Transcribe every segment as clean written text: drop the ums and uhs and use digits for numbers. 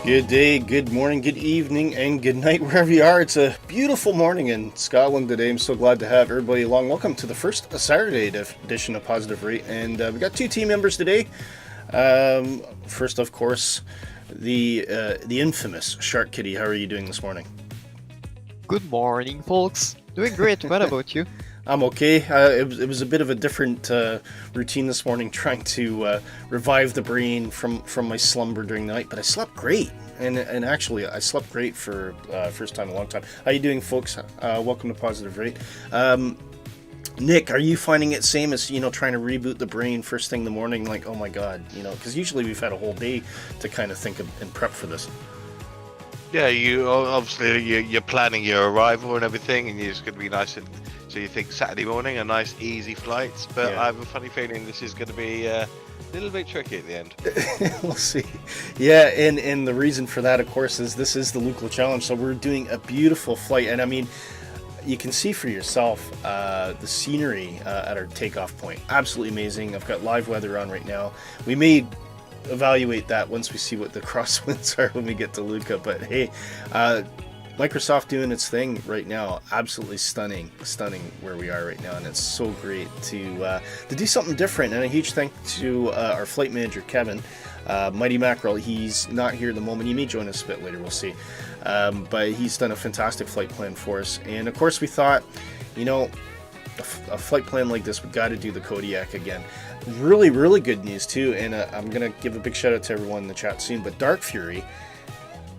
Good day, good morning, good evening, and good night wherever you are. It's a beautiful morning in Scotland today. I'm so glad to have everybody along. Welcome to the first Saturday edition of Positive Rate, and we got two team members today. First, of course, the infamous Shark Kitty. How are you doing this morning? Good morning, folks. Doing great. What about you? I'm okay. It was a bit of a different routine this morning, trying to revive the brain from my slumber during the night. But I slept great, and actually I slept great for first time in a long time. How you doing, folks? Welcome to Positive Rate. Nick, are you finding it same as trying to reboot the brain first thing in the morning? Like, oh my god, because usually we've had a whole day to kind of think of and prep for this. Yeah, you're planning your arrival and everything, and it's going to be nice. So you think Saturday morning, a nice easy flight, but yeah. I have a funny feeling this is going to be a little bit tricky at the end. We'll see. Yeah, and the reason for that, of course, is this is the Lukla challenge. So we're doing a beautiful flight, and I mean, you can see for yourself the scenery at our takeoff point. Absolutely amazing. I've got live weather on right now. We may evaluate that once we see what the crosswinds are when we get to Lukla, but hey, Microsoft doing its thing right now. Absolutely stunning where we are right now, and it's so great to do something different. And a huge thank to our flight manager Kevin, Mighty Mackerel. He's not here at the moment. He may join us a bit later. We'll see. But he's done a fantastic flight plan for us. And of course, we thought, a flight plan like this, we've got to do the Kodiak again. Really, really good news too. And I'm gonna give a big shout out to everyone in the chat soon. But Dark Fury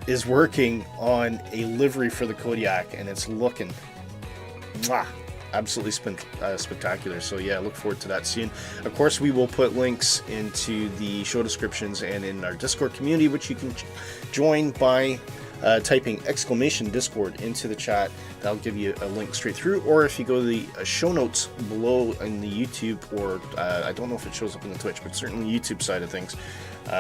is working on a livery for the Kodiak, and it's looking absolutely spectacular. So yeah, look forward to that soon. Of course, we will put links into the show descriptions and in our Discord community, which you can join by typing !Discord into the chat. That'll give you a link straight through, or if you go to the show notes below in the YouTube, or I don't know if it shows up in the Twitch, but certainly YouTube side of things,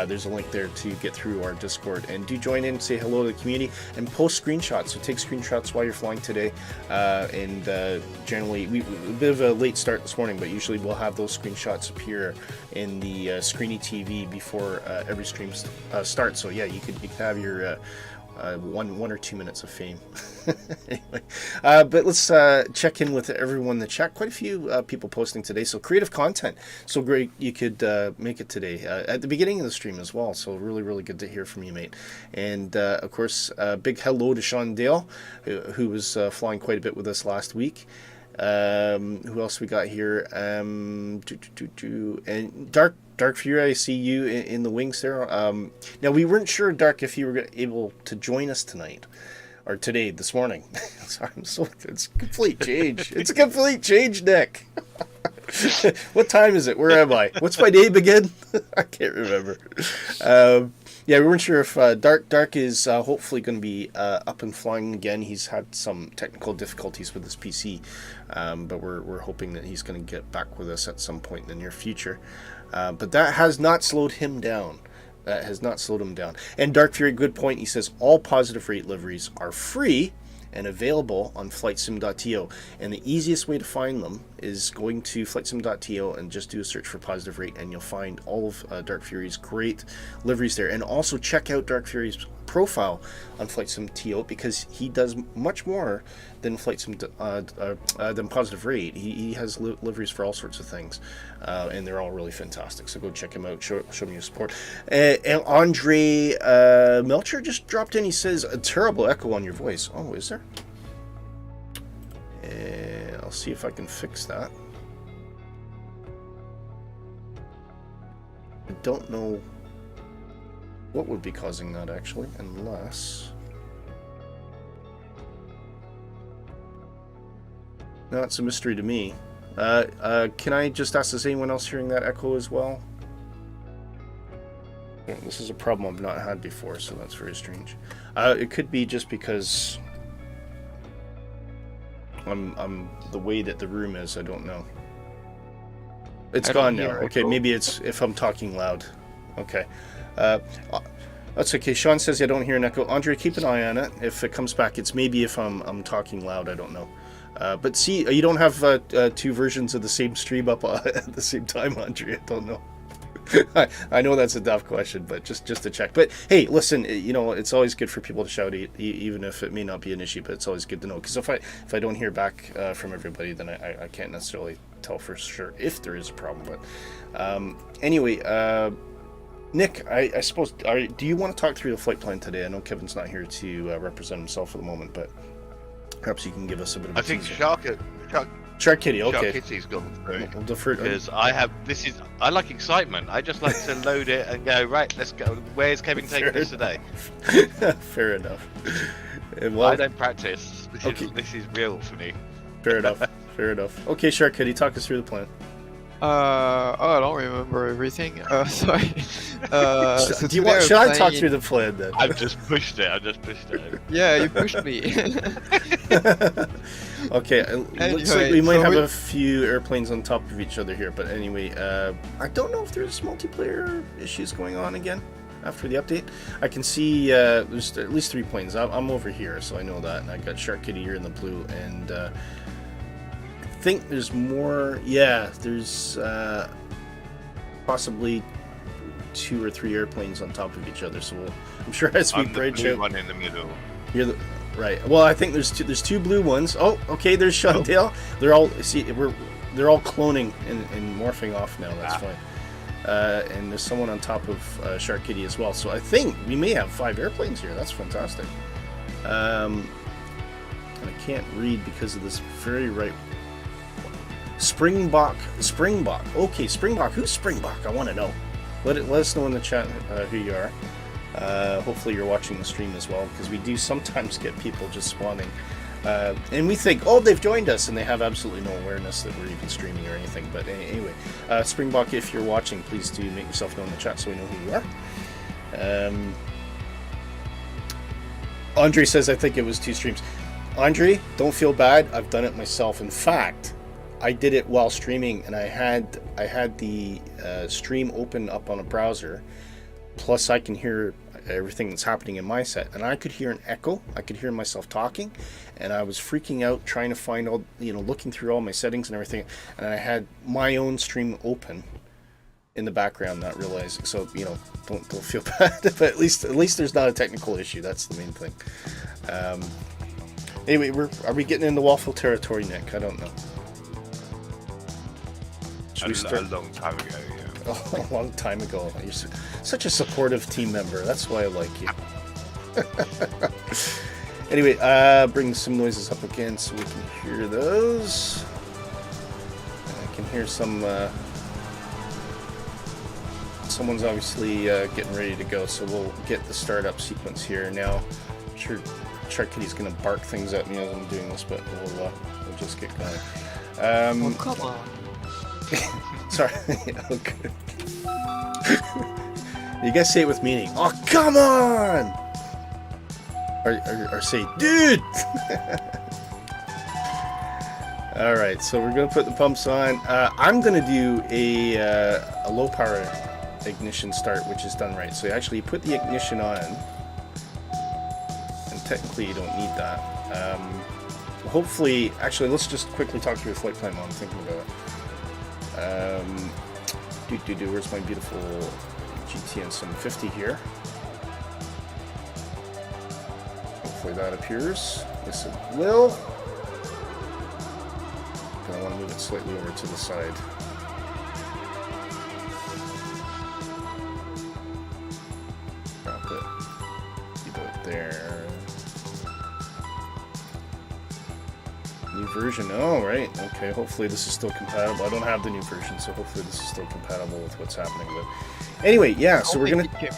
there's a link there to get through our Discord. And do join in, say hello to the community, and post screenshots. So take screenshots while you're flying today. And generally, a bit of a late start this morning, but usually we'll have those screenshots appear in the Screeny TV before every stream starts. So yeah, you could have your 1 or 2 minutes of fame. Anyway, but let's check in with everyone in the chat. Quite a few people posting today, so creative content. So great you could make it today at the beginning of the stream as well. So really, really good to hear from you, mate. And of course, big hello to Sean Dale, who was flying quite a bit with us last week. Who else we got here? And Dark Fury, I see you in the wings there. Now, we weren't sure, Dark, if you were able to join us tonight or today, this morning. Sorry, it's a complete change. It's a complete change, Nick. What time is it? Where am I? What's my name again? I can't remember. Yeah, we weren't sure if Dark is hopefully going to be up and flying again. He's had some technical difficulties with his PC, but we're hoping that he's going to get back with us at some point in the near future. But that has not slowed him down. That has not slowed him down. And Dark Fury, good point. He says all Positive Rate liveries are free and available on flightsim.to, and the easiest way to find them is going to flightsim.to and just do a search for Positive Rate, and you'll find all of Dark Fury's great liveries there. And also check out Dark Fury's profile on flightsim.to, because he does much more than than Positive Rate. He has liveries for all sorts of things, and they're all really fantastic. So go check him out. Show him your support. And Andre Melcher just dropped in. He says a terrible echo on your voice. Oh, is there? I'll see if I can fix that. I don't know what would be causing that, actually, unless... No, it's a mystery to me. Can I just ask, is anyone else hearing that echo as well? Yeah, this is a problem I've not had before, so that's very strange. It could be just because I'm the way that the room is. I don't know. It's gone now. Okay, maybe it's if I'm talking loud. Okay. That's okay. Sean says I don't hear an echo. Andre, keep an eye on it. If it comes back, it's maybe if I'm talking loud. I don't know. But see, you don't have two versions of the same stream up at the same time, Andre. I don't know. I know that's a tough question, but just to check. But hey, listen, you know, it's always good for people to shout, even if it may not be an issue. But it's always good to know, because if I don't hear back from everybody, then I can't necessarily tell for sure if there is a problem. But anyway, Nick, I suppose, do you want to talk through the flight plan today? I know Kevin's not here to represent himself at the moment, but perhaps you can give us a bit of a I think teaser. Shark Kitty, okay. Shark Kitty's gone through. We'll defer, Because I like excitement. I just like to load it and go, right, let's go. Where's Kevin taking us today? Fair enough. Well, I don't practice. This is real for me. Fair enough. Fair enough. Okay, Shark Kitty, talk us through the plan. I don't remember everything. Sorry. Should I talk through the plan then? I've just pushed it. Yeah, you pushed me. Okay, looks like we might have a few airplanes on top of each other here, but anyway, I don't know if there's multiplayer issues going on again after the update. I can see there's at least 3 planes. I'm over here, so I know that, and I got Shark Kitty here in the blue, and I think there's more. Yeah, there's possibly 2 or 3 airplanes on top of each other, so I'm sure as we branch out. One in the middle. You're the right. Well, I think there's 2 blue ones. Oh, okay. There's Shondale. They're all they're all cloning and morphing off now. That's fine. And there's someone on top of Shark Kitty as well. So I think we may have 5 airplanes here. That's fantastic. And I can't read because of this very right. Springbok. Okay, Springbok. Who's Springbok? I want to know. Let us know in the chat who you are. Hopefully you're watching the stream as well, because we do sometimes get people just spawning. And we think, oh, they've joined us, and they have absolutely no awareness that we're even streaming or anything. But anyway, Springbok, if you're watching, please do make yourself known in the chat so we know who you are. Andre says, I think it was 2 streams. Andre, don't feel bad. I've done it myself. In fact, I did it while streaming, and I had the stream open up on a browser. Plus, I can hear everything that's happening in my set, and I could hear an echo. I could hear myself talking, and I was freaking out trying to find all, looking through all my settings and everything, and I had my own stream open in the background, not realizing. So don't feel bad, but at least there's not a technical issue. That's the main thing. Anyway, are we getting into waffle territory, Nick? I don't know. Should we start? A long time ago, yeah. Oh, a long time ago. You're such a supportive team member. That's why I like you. Anyway, bring some noises up again so we can hear those. I can hear some. Someone's obviously getting ready to go, so we'll get the startup sequence here now. I'm sure Shark Kitty's going to bark things at me as I'm doing this, but we'll just get going. Oh, come on. Sorry. Okay. You guys say it with meaning. Oh, come on! Or say, dude! Alright, so we're going to put the pumps on. I'm going to do a low power ignition start, which is done right. So actually you put the ignition on, and technically you don't need that. Hopefully, actually, let's just quickly talk through the flight plan while I'm thinking about it. Where's my beautiful GTN 750 here? Hopefully that appears. Yes, it will. I want to move it slightly over to the side. Drop it. Keep it there. New version. Oh, right. Okay, hopefully this is still compatible. I don't have the new version, so hopefully this is still compatible with what's happening. But anyway, yeah, so we're going to...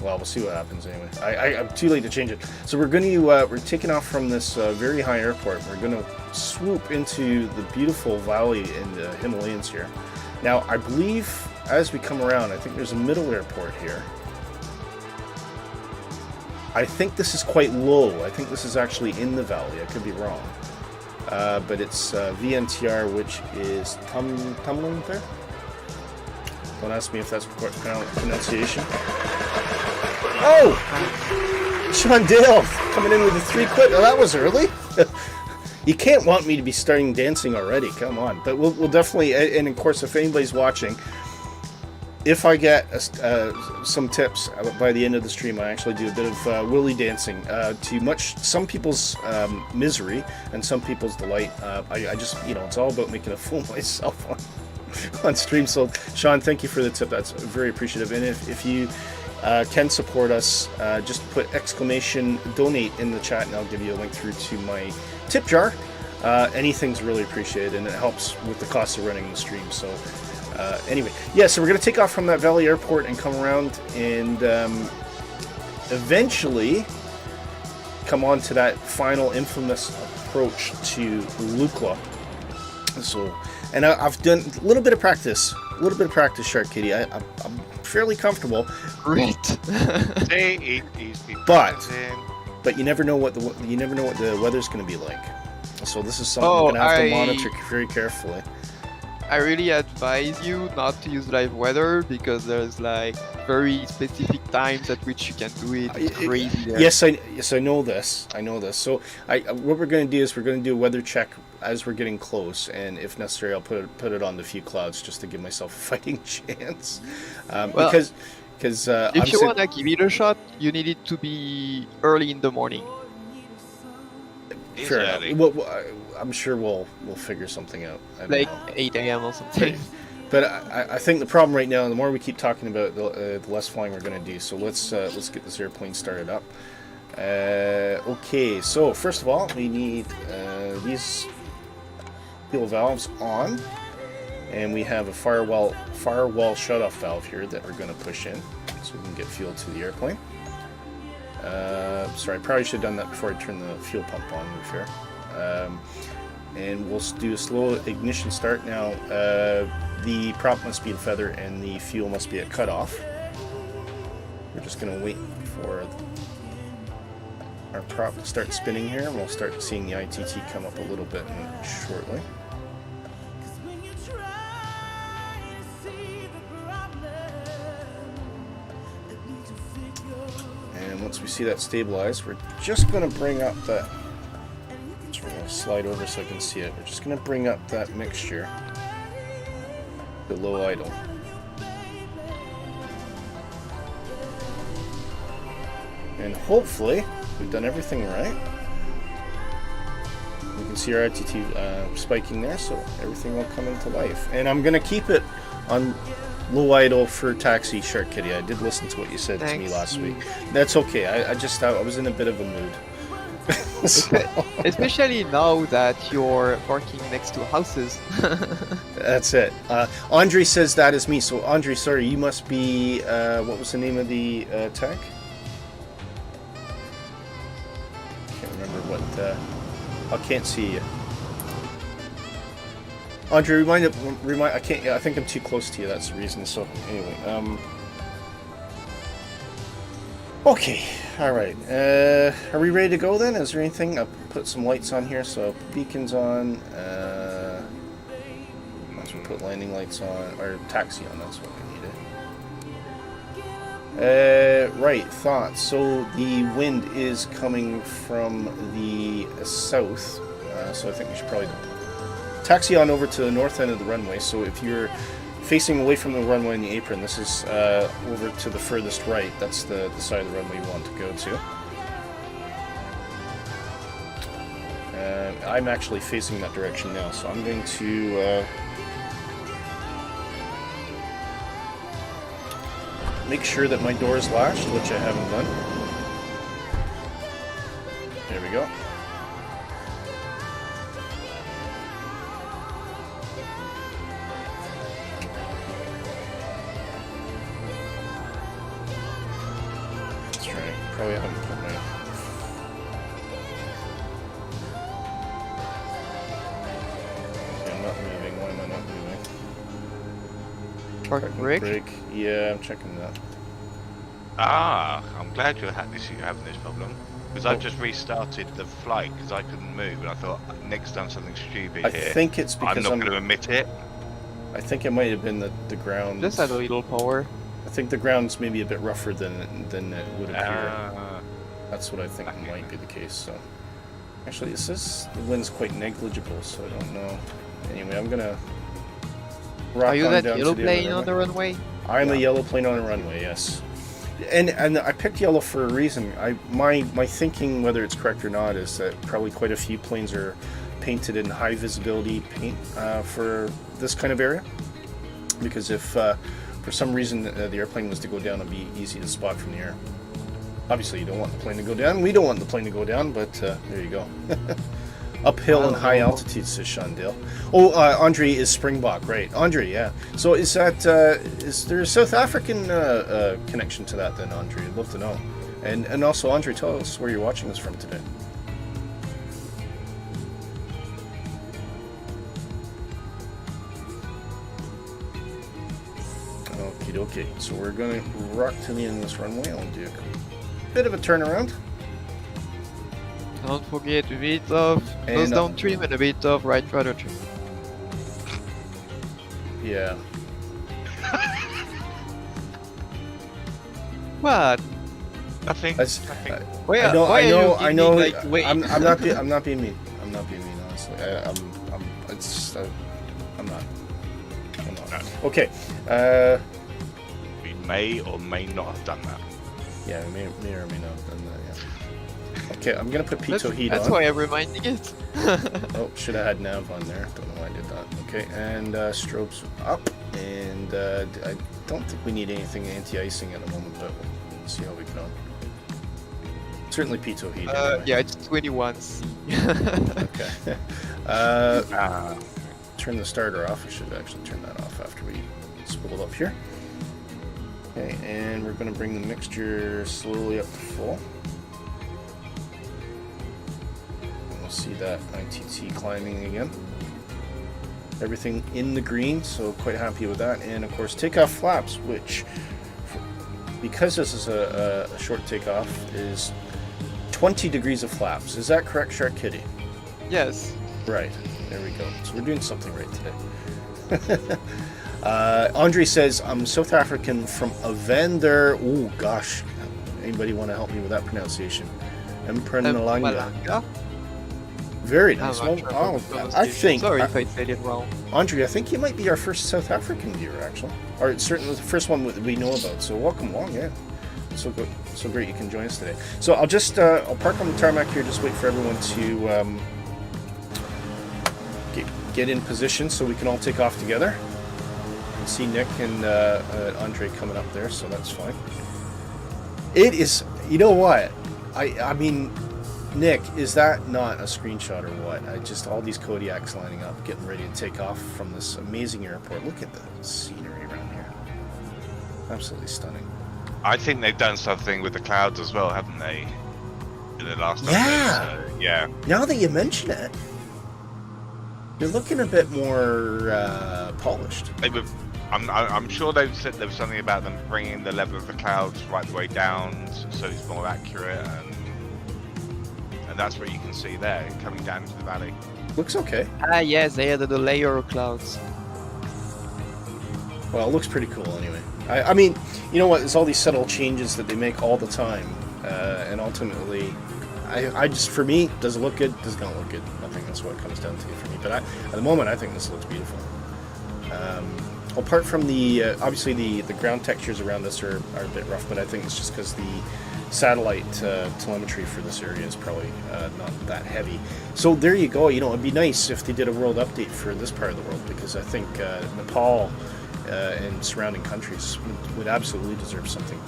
well, we'll see what happens anyway. I'm too late to change it. So we're going to... we're taking off from this very high airport. We're going to swoop into the beautiful valley in the Himalayas here. Now, I believe as we come around, I think there's a middle airport here. I think this is quite low. I think this is actually in the valley. I could be wrong. But it's VNTR, which is Tumlingtar. Don't ask me if that's the correct pronunciation. Oh! Sean Dale coming in with a 3 quit. Oh, that was early. You can't want me to be starting dancing already. Come on. But we'll definitely, and of course, if anybody's watching, if I get some tips by the end of the stream, I actually do a bit of willy dancing to some people's misery and some people's delight. I just, it's all about making a fool of myself on stream. So, Sean, thank you for the tip. That's very appreciative. And if you can support us, just put !donate in the chat, and I'll give you a link through to my tip jar. Anything's really appreciated, and it helps with the cost of running the stream. So. Anyway, yeah, so we're going to take off from that Valley Airport and come around and eventually come on to that final infamous approach to Lukla. So, and I've done a little bit of practice, Shark Kitty. I'm fairly comfortable. Great. But you never know what the weather's going to be like. So this is something we're going to have to monitor very carefully. I really advise you not to use live weather because there's like very specific times at which you can do it. It's crazy there. Yes, I know this. So what we're going to do is we're going to do a weather check as we're getting close, and if necessary, I'll put it on the few clouds just to give myself a fighting chance. Because if you want to give it a shot, you need it to be early in the morning. Fair enough. Well, I'm sure we'll figure something out. Like 8 a.m. or something. But I think the problem right now, the more we keep talking about, the less flying we're going to do. So let's get this airplane started up. Okay, so first of all, we need these fuel valves on, and we have a firewall shutoff valve here that we're going to push in, so we can get fuel to the airplane. Sorry, I probably should have done that before I turned the fuel pump on, to be fair. And we'll do a slow ignition start. Now, the prop must be in feather and the fuel must be at cutoff. We're just going to wait for our prop to start spinning here, and we'll start seeing the ITT come up a little bit shortly. And once we see that stabilize, we're just going to bring up that. We're going to slide over so I can see it. We're just going to bring up that mixture below idle. And hopefully we've done everything right. We can see our ITT spiking there, so everything will come into life. And I'm going to keep it on low idle for taxi, Shark Kitty. I did listen to what you said to me last week. That's okay. I was in a bit of a mood. Especially now that you're parking next to houses. That's it. Andre says that is me. So Andre, sorry, you must be what was the name of the tech? Can't remember what. I can't see you. Andre, remind. I can't. I think I'm too close to you. That's the reason. So anyway, Okay, alright. Are we ready to go then? Is there anything? I'll put some lights on here, so beacons on. Once we put landing lights on, or taxi on, that's what we needed. Right, thoughts. So the wind is coming from the south, so I think we should probably taxi on over to the north end of the runway. So if you're facing away from the runway in the apron, this is over to the furthest right. That's the side of the runway you want to go to. I'm actually facing that direction now, so I'm going to make sure that my door is latched, which I haven't done. There we go. Probably haven't put my... I'm not moving. Why am I not moving? Parking brake? Yeah, I'm checking that. I'm glad you're having this problem. Because I've just restarted the flight because I couldn't move, and I thought, Nick's done something stupid here. I think it's because I'm not going to admit it. I think it might have been the ground. Just had a little power. I think the ground's maybe a bit rougher than it would appear. That's what I think might be the case. So Actually, it says the wind's quite negligible, so I don't know. Anyway, I'm gonna rock Are you on that down yellow to the plane other on the runway? I'm a yellow plane on a runway, yes. And I picked yellow for a reason. My thinking, whether it's correct or not, is that probably quite a few planes are painted in high visibility paint for this kind of area. Because if for some reason the airplane was to go down, it'd be easy to spot from the air. Obviously, you don't want the plane to go down. We don't want the plane to go down, but there you go. Uphill and high altitude, says Shondale. Oh, Andre is Springbok, right? Andre, yeah. So is that is there a South African connection to that then, Andre? I'd love to know. And also, Andre, tell us where you're watching us from today. Okie dokie. So we're gonna rock to the end of this runway. I'll do a bit of a turnaround. Don't forget a bit of nose down trim and a bit of right rudder trim. Yeah. What? Nothing. Why I know. are you I know. giving, like, wait. I'm not being mean. I'm not being mean, honestly. I'm not. Okay. We may or may not have done that. Yeah, we may or may not have done that. Yeah. Okay, I'm gonna put pitot heat That's on. why I'm reminding it. Oh, should have had nav on there. Don't know why I did that. Okay, and strobes up, and I don't think we need anything anti-icing at the moment, but we'll see how we get on. Certainly pitot heat. Anyway. Yeah, it's 21C. Okay. Turn the starter off. We should actually turn that off after we spool it up here. Okay, and we're going to bring the mixture slowly up to full. And we'll see that ITT climbing again. Everything in the green, so quite happy with that. And of course, takeoff flaps, which, because this is a short takeoff, is 20 degrees of flaps. Is that correct, Shark Kitty? Yes. Right. There we go. So we're doing something right today. Andre says, I'm South African from Evander. Oh, gosh. Anybody want to help me with that pronunciation? Mpumalanga. Very nice. Well, I think... Sorry if I said it wrong. Andre, I think you might be our first South African viewer, actually. Or it's certainly the first one we know about. So welcome along, yeah. So good. So great you can join us today. So I'll just... I'll park on the tarmac here, just wait for everyone to... get in position so we can all take off together. You can see Nick and Andre coming up there, so that's fine. It is, you know what? I mean, Nick, is that not a screenshot or what? Just all these Kodiaks lining up, getting ready to take off from this amazing airport. Look at the scenery around here. Absolutely stunning. I think they've done something with the clouds as well, haven't they? In the last Yeah. update, so, yeah. Now that you mention it, you're looking a bit more polished. I'm sure they've said there was something about them bringing the level of the clouds right the way down, so it's more accurate, and that's what you can see there, coming down into the valley. Looks okay. Ah, yes, they added a layer of clouds. Well, it looks pretty cool anyway. I mean, you know what? There's all these subtle changes that they make all the time, and ultimately, I just, for me, does it look good? Does it not look good? I think that's what it comes down to for me. But at the moment, I think this looks beautiful. Apart from the, obviously the ground textures around this are a bit rough, but I think it's just because the satellite telemetry for this area is probably not that heavy. So there you go. You know, it'd be nice if they did a world update for this part of the world, because I think Nepal and surrounding countries would absolutely deserve something.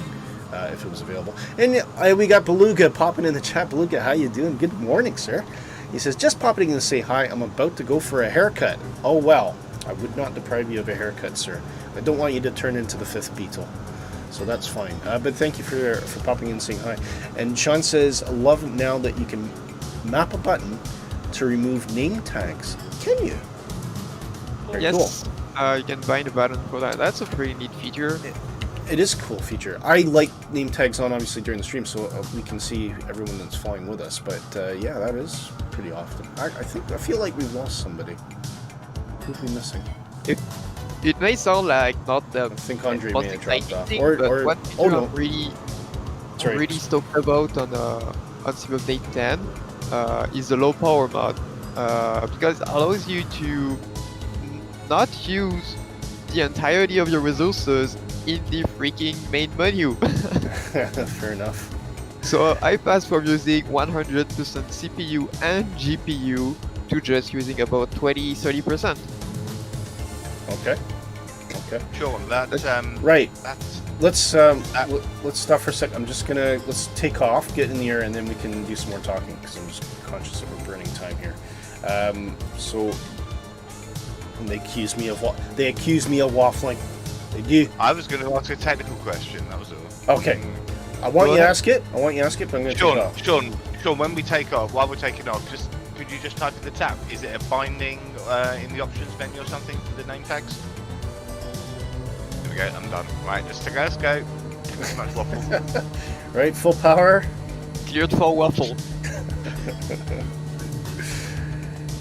If it was available. And we got Beluga popping in the chat. Beluga, how you doing? Good morning, sir. He says, just popping in to say hi. I'm about to go for a haircut. Oh, well. I would not deprive you of a haircut, sir. I don't want you to turn into the fifth Beatle. So that's fine. But thank you for popping in and saying hi. And Sean says, love now that you can map a button to remove name tags. Can you? Very Yes. Cool. You can bind a button for that. That's a pretty neat feature. It is a cool feature. I like name tags on, obviously, during the stream, so we can see everyone that's flying with us. But yeah, that is pretty often. I feel like we've lost somebody. Who'd we missing? It may sound like not the I think Andre most may have dropped exciting off. thing, Or but what oh feature no, I'm really sorry. stoked about on Civil Update 10 is the low power mode, because it allows you to not use the entirety of your resources in the freaking main menu. Fair enough. So I passed from using 100% CPU and GPU to just using about 20-30%. Okay. Okay. Sean, that's Right. That's Let's stop for a sec. Let's take off, get in the air, and then we can do some more talking because I'm just conscious that we're burning time here. So they accuse me of waffling. They do. I was going to ask a technical question. That was all. Okay. I want you to ask it, but I'm going to take it off. Sean, when we take off, while we're taking off, could you just type in the tab? Is it a binding in the options menu or something for the name tags? There we go. I'm done. Right, let's go. Too much waffle. Right, full power. Cleared for waffle.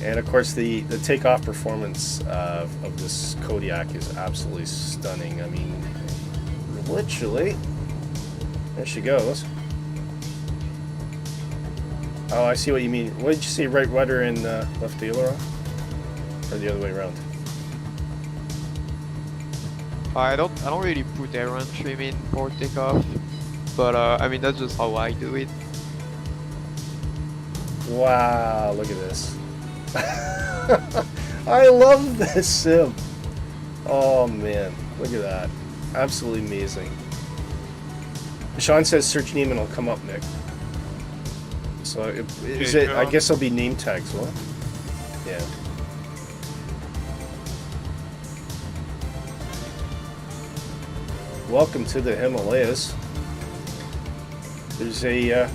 And of course, the takeoff performance of this Kodiak is absolutely stunning. I mean, literally, there she goes. Oh, I see what you mean. What did you say? Right rudder and left aileron, or the other way around? I don't really put aileron trim in for takeoff, but I mean that's just how I do it. Wow, look at this. I love this sim. Oh man, look at that. Absolutely amazing. Sean says search name and it'll come up, Nick. So I guess it'll be name tags, will it? Yeah. Welcome to the Himalayas. There's an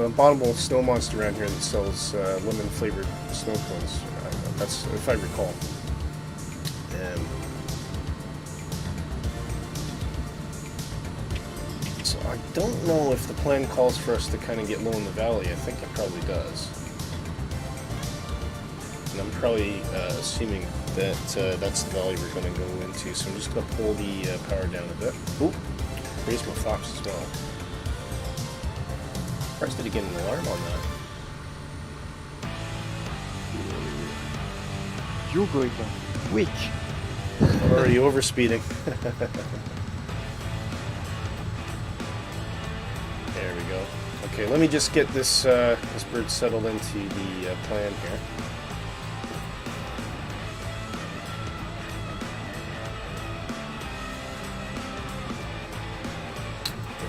abominable snow monster around here that sells lemon flavored snow cones. That's if I recall. So I don't know if the plan calls for us to kind of get low in the valley. I think it probably does. And I'm probably assuming that that's the valley we're going to go into. So I'm just going to pull the power down a bit. Oop, raise my flaps as well. First, did he get an alarm on that? You're going down quick. Or are you overspeeding? There we go. Okay, let me just get this this bird settled into the plan here.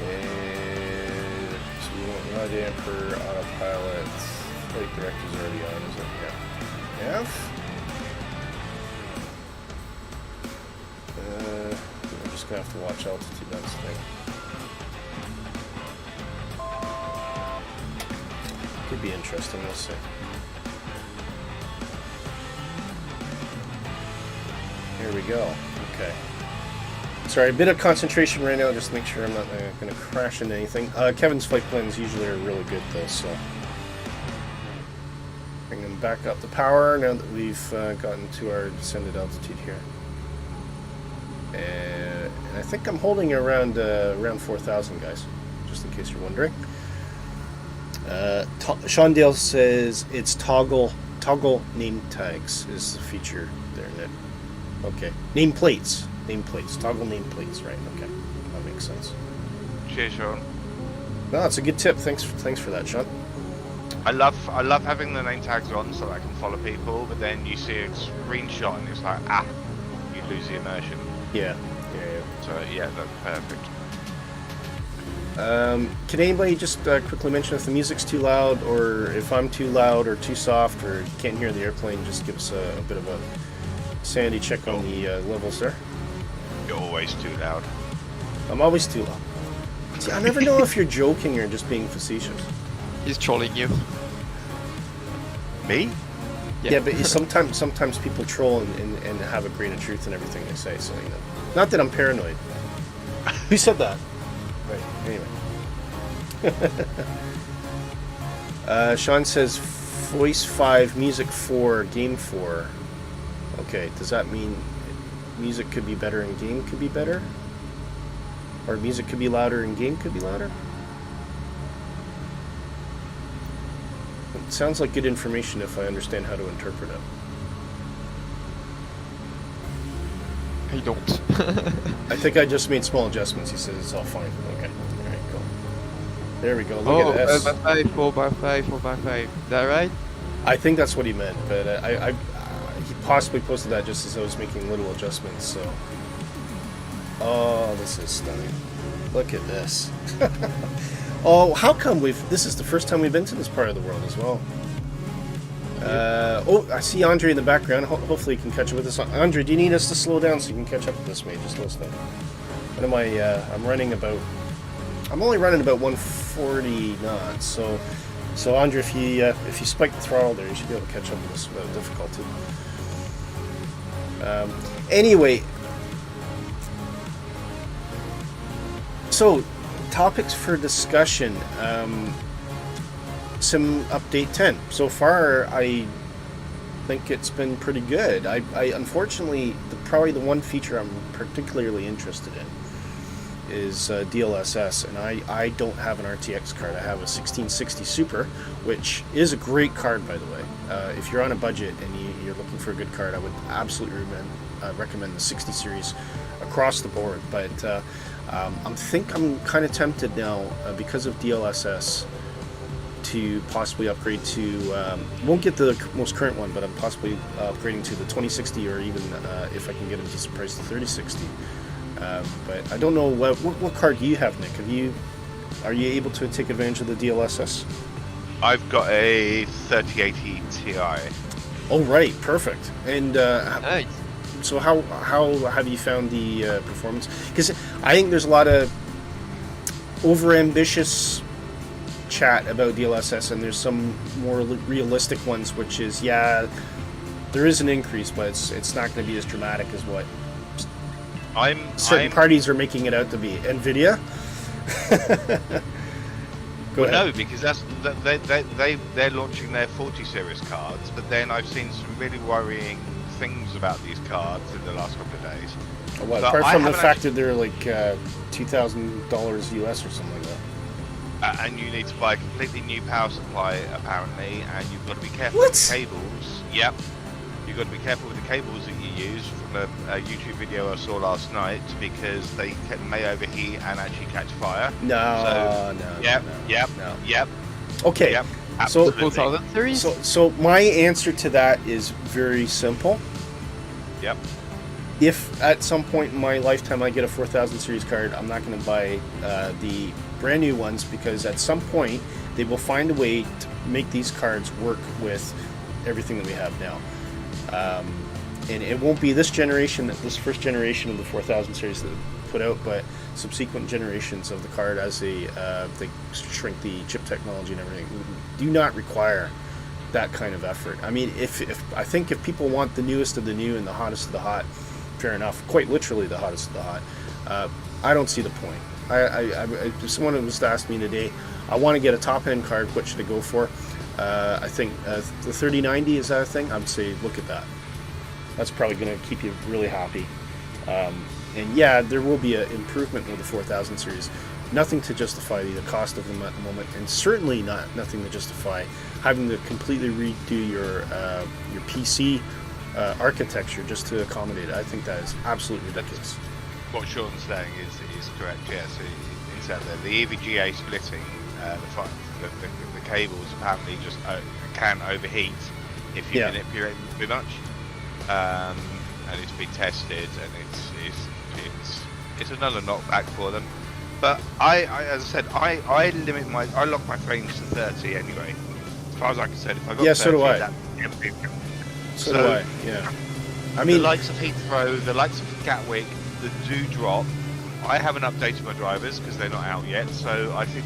And so we want rod for autopilot. Flight director's already on, is it? Yeah. F. I'm just gonna have to watch altitude on this thing. Could be interesting, we'll see. Here we go. Okay. Sorry, a bit of concentration right now, just to make sure I'm not going to crash into anything. Kevin's flight plans usually are really good, though, so... Bring them back up the power now that we've gotten to our descended altitude here. And I think I'm holding around 4,000, guys, just in case you're wondering. Sean Dale says it's toggle name tags is the feature there, Nick. Okay, nameplates, toggle nameplates, right? Okay, that makes sense. Cheers, Sean. No, that's a good tip. Thanks for that, Sean. I love having the name tags on so that I can follow people, but then you see a screenshot and it's like, you lose the immersion. Yeah. So yeah, that's perfect. Can anybody just quickly mention if the music's too loud, or if I'm too loud or too soft, or you can't hear the airplane? Just give us a bit of a sanity check on the levels there. You're always too loud. I'm always too loud. See, I never know if you're joking or just being facetious. He's trolling you. Me? Yeah, but sometimes people troll and have a grain of truth in everything they say. So not that I'm paranoid. Who said that? Right. Anyway. Sean says voice 5, music 4, game 4. Okay, does that mean music could be better and game could be better? Or music could be louder and game could be louder? sounds like good information if I understand how to interpret it. I don't. I think I just made small adjustments. He says it's all fine. Okay. All right, cool. There we go. Look at this. 5x5, 4x5, 4x5. Is that right? I think that's what he meant, but he possibly posted that just as I was making little adjustments. So, oh, this is stunning. Look at this. Oh, how come this is the first time we've been to this part of the world as well. Oh, I see Andre in the background. Hopefully he can catch up with us. Andre, do you need us to slow down so you can catch up with this, mate? Just listen. What am I, I'm only running about 140 knots, so Andre, if you spike the throttle there, you should be able to catch up with us without difficulty. Anyway, so topics for discussion. Sim Update 10. So far, I think it's been pretty good. I unfortunately, probably the one feature I'm particularly interested in is DLSS, and I don't have an RTX card. I have a 1660 Super, which is a great card, by the way. If you're on a budget and you're looking for a good card, I would absolutely recommend the 60 series across the board. But I'm kind of tempted now because of DLSS to possibly upgrade to, won't get the most current one, but I'm possibly upgrading to the 2060 or even if I can get a decent price, the 3060. But I don't know what card do you have, Nick? Are you able to take advantage of the DLSS? I've got a 3080 Ti. Oh right, perfect. And Nice. so how have you found the performance? Because I think there's a lot of overambitious chat about DLSS, and there's some more realistic ones, which is there is an increase, but it's not going to be as dramatic as what certain parties are making it out to be. Nvidia. Go ahead. No, because they're launching their 40 series cards, but then I've seen some really worrying things about these cards in the last couple of days. What, So apart I from the haven't fact that they're like $2,000 US or something like that. And you need to buy a completely new power supply, apparently, and you've got to be careful What? with the cables. Yep. You've got to be careful with the cables that you use from a YouTube video I saw last night, because they may overheat and actually catch fire. No. Yep. Okay. Yep. So- Absolutely. 4000 series? So my answer to that is very simple. Yep. If at some point in my lifetime I get a 4000 series card, I'm not going to buy the brand new ones, because at some point they will find a way to make these cards work with everything that we have now. And it won't be this first generation of the 4000 series that put out, but subsequent generations of the card as they shrink the chip technology and everything do not require that kind of effort. I mean, I think if people want the newest of the new and the hottest of the hot, fair enough, quite literally the hottest of the hot, I don't see the point. If someone was to ask me today, I want to get a top-end card, what should I go for? I think the 3090 is that a thing? I would say look at that. That's probably going to keep you really happy. And yeah, there will be an improvement with the 4000 series. Nothing to justify the cost of them at the moment, and certainly nothing to justify having to completely redo your PC architecture just to accommodate it. I think that is absolutely ridiculous. What Sean's saying is correct. Yeah. So it's out there. The EVGA splitting, the cables apparently just can overheat if you manipulate them too much. And it's been tested, and it's another knockback for them. But I as I said, I lock my frames to 30 anyway. As far as I can say, if I got 30, so do I. So do I. Yeah. I mean, the likes of Heathrow, the likes of Gatwick, that do drop. I haven't updated my drivers because they're not out yet, so I think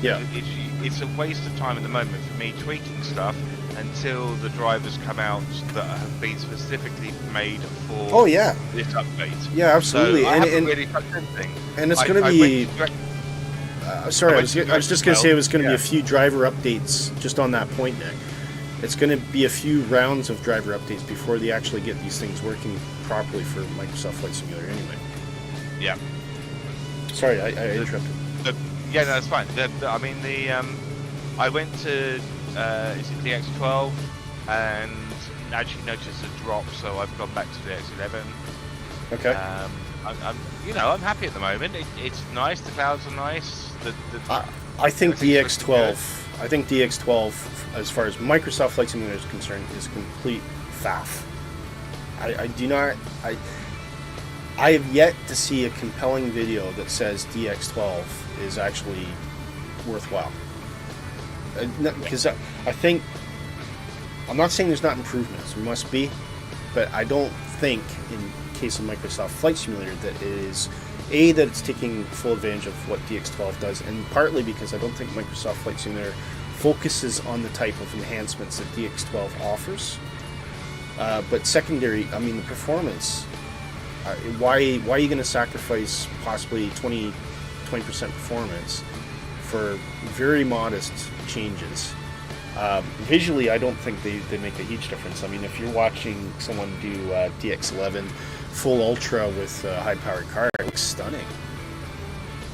it's a waste of time at the moment for me tweaking stuff until the drivers come out that have been specifically made for this update. Yeah, absolutely. So I haven't really touched anything. And it's going to be... sorry, I was just going to say it was going to be a few driver updates just on that point, Nick. It's going to be a few rounds of driver updates before they actually get these things working properly for Microsoft Flight Simulator anyway. Yeah. Sorry, I interrupted. Yeah, no, that's fine. I mean, I went to is it DX12, and actually noticed a drop, so I've gone back to the DX11. Okay. I'm happy at the moment. It's nice. The clouds are nice. I think everything's looking good. DX12. I think DX12, as far as Microsoft Flight Simulator is concerned, is complete faff. I do not. I have yet to see a compelling video that says DX12 is actually worthwhile. Because I think, I'm not saying there's not improvements. There must be, but I don't think, in case of Microsoft Flight Simulator, that it is that it's taking full advantage of what DX12 does, and partly because I don't think Microsoft Flight Simulator focuses on the type of enhancements that DX12 offers. But secondary, I mean, the performance. Why are you going to sacrifice possibly 20% performance for very modest changes? Visually, I don't think they make a huge difference. I mean, if you're watching someone do DX11 full ultra with a high-powered car, it looks stunning.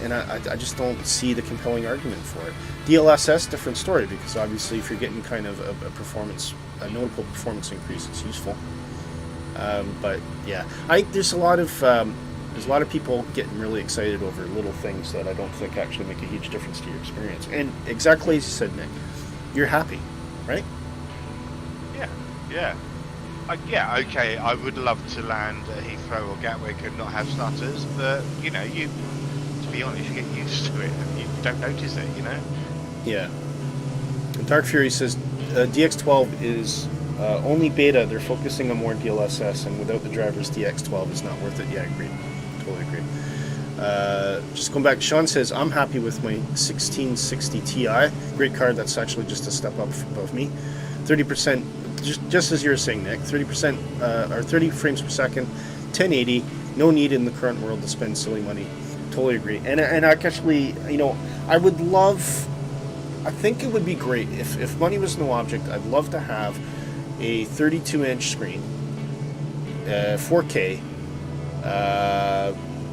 And I just don't see the compelling argument for it. DLSS, different story, because obviously if you're getting kind of a notable performance increase, it's useful. But yeah, there's a lot of people getting really excited over little things that I don't think actually make a huge difference to your experience. And exactly as you said, Nick, you're happy, right? Yeah. Okay, I would love to land at Heathrow or Gatwick and not have stutters, but to be honest, you get used to it and you don't notice it, Yeah. And Dark Fury says DX12 is only beta. They're focusing on more DLSS, and without the drivers, DX12 is not worth it. Yeah, agreed. Totally agree. Just going back, Sean says, I'm happy with my 1660 Ti. Great card. That's actually just a step up above me. 30%, just as you were saying, Nick, 30% or 30 frames per second, 1080. No need in the current world to spend silly money. Totally agree. And I actually, I would love, I think it would be great if money was no object. I'd love to have a 32-inch screen, 4K,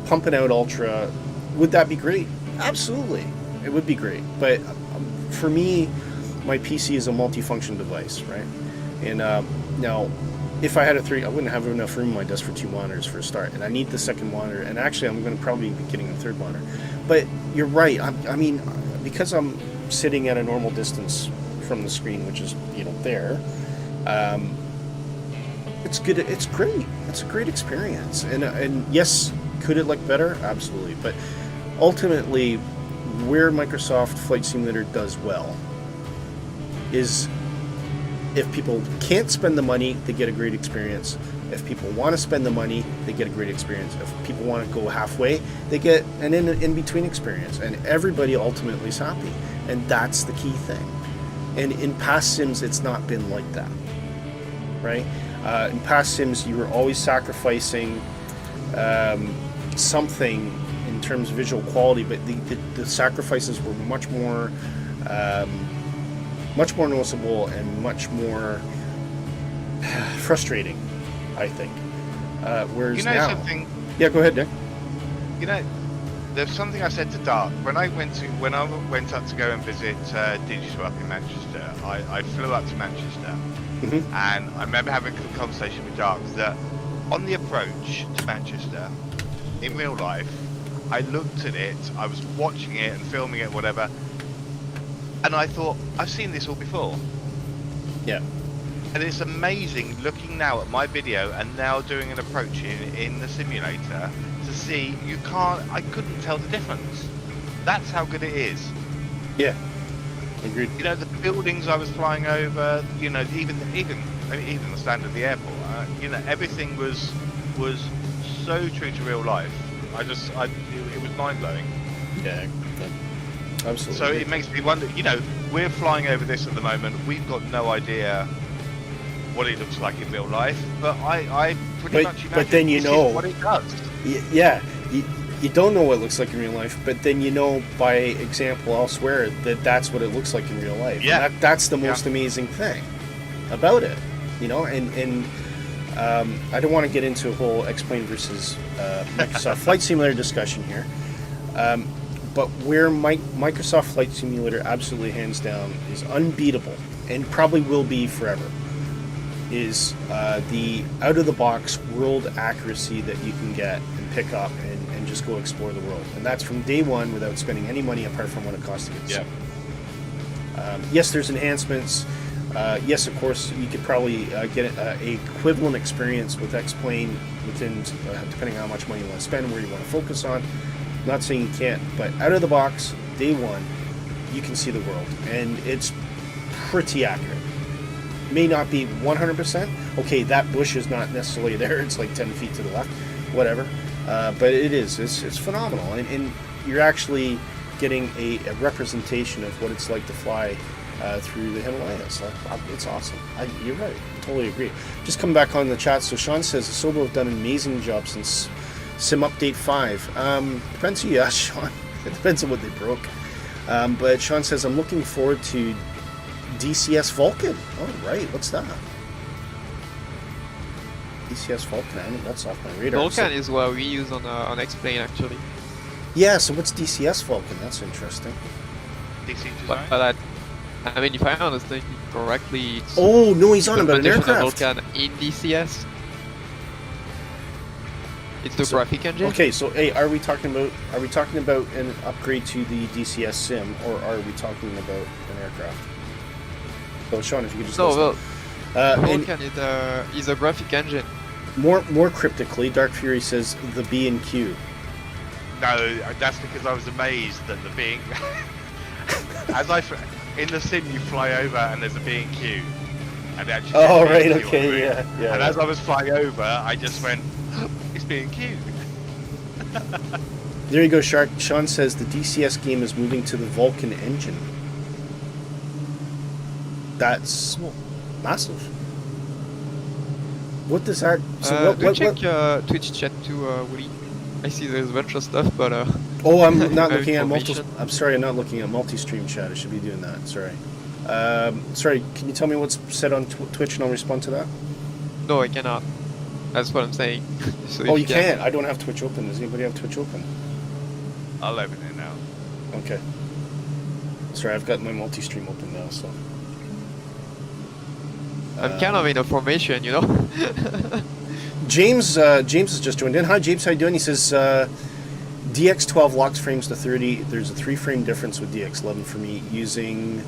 pumping out ultra. Would that be great? Absolutely, it would be great. But for me, my PC is a multifunction device, right? And now, if I had I wouldn't have enough room on my desk for 2 monitors for a start, and I need the second monitor. And actually, I'm going to probably be getting a third monitor. But you're right. I mean, because I'm sitting at a normal distance from the screen, which is there. It's good. It's great. It's a great experience. And yes, could it look better? Absolutely. But ultimately, where Microsoft Flight Simulator does well is if people can't spend the money, they get a great experience. If people want to spend the money, they get a great experience. If people want to go halfway, they get an in-between experience. And everybody ultimately is happy. And that's the key thing. And in past sims, it's not been like that, right? In past sims, you were always sacrificing something in terms of visual quality, but the sacrifices were much more noticeable and much more frustrating, I think. Whereas now, something? Yeah, go ahead, Nick. There's something I said to Dark when I went up to go and visit Digital up in Manchester. I flew up to Manchester, Mm-hmm. and I remember having a conversation with Dark that on the approach to Manchester, in real life, I looked at it, I was watching it and filming it, whatever, and I thought, I've seen this all before. Yeah. And it's amazing looking now at my video and now doing an approach in the simulator to see I couldn't tell the difference. That's how good it is. Yeah. Agreed. The buildings I was flying over, even the stand of the airport, everything was so true to real life. It was mind blowing. Yeah. Absolutely. So it makes me wonder. We're flying over this at the moment. We've got no idea what it looks like in real life, but I pretty much imagine but then this is what it does. Yeah. You don't know what it looks like in real life, but then by example elsewhere that's what it looks like in real life. Yeah. And that's the most amazing thing about it, and I don't want to get into a whole explain versus Microsoft Flight Simulator discussion here, but where Microsoft Flight Simulator absolutely hands down is unbeatable and probably will be forever, is the out-of-the-box world accuracy that you can get and pick up and just go explore the world. And that's from day one without spending any money apart from what it costs to get the sim. Yes, there's enhancements. Yes, of course, you could probably get a equivalent experience with X-Plane within, depending on how much money you want to spend, where you want to focus on. I'm not saying you can't, but out of the box, day one, you can see the world, and it's pretty accurate. May not be 100%. Okay, that bush is not necessarily there. It's like 10 feet to the left, whatever. But it is. It's phenomenal, and you're actually getting a representation of what it's like to fly through the Himalayas. It's awesome. You're right. I totally agree. Just coming back on the chat. So Sean says Asobo have done an amazing job since Sim Update 5. Depends who you ask, Sean. It depends on what they broke. But Sean says, I'm looking forward to DCS Vulcan. Oh, right. What's that? DCS Vulcan. That's off my radar. Vulcan is what we use on X-Plane, actually. Yeah, so what's DCS Vulcan? That's interesting. DC design? But I mean, if I understand correctly, it's Oh, no, he's on about an implementation of aircraft. Vulcan in DCS. It's the graphic engine. Okay, so hey, are we talking about an upgrade to the DCS sim, or are we talking about an aircraft? So Sean, if you could just No, and Vulcan is a graphic engine. more cryptically, Dark Fury says the B and Q. No, that's because I was amazed that the being in the sim you fly over and there's a B&Q, and it actually Oh, says right, B&Q on the okay, route. yeah. And as I was flying over, I just went, it's B&Q. There you go, Shark. Sean says the DCS game is moving to the Vulcan engine. That's massive. What does that? So Do check Twitch chat too, Woody. I see there's a bunch of stuff, but Oh, I'm not looking at information. I'm sorry, I'm not looking at multi-stream chat. I should be doing that. Sorry. Sorry. Can you tell me what's said on Twitch, and I'll respond to that? No, I cannot. That's what I'm saying. So Oh, if you can't. I don't have Twitch open. Does anybody have Twitch open? I'll open it now. Okay. Sorry, I've got my multi-stream open now, so. I'm kind of in a formation, you know. James has just joined in. Hi, James. How you doing? He says DX12 locks frames to 30. There's a 3-frame difference with DX11 for me using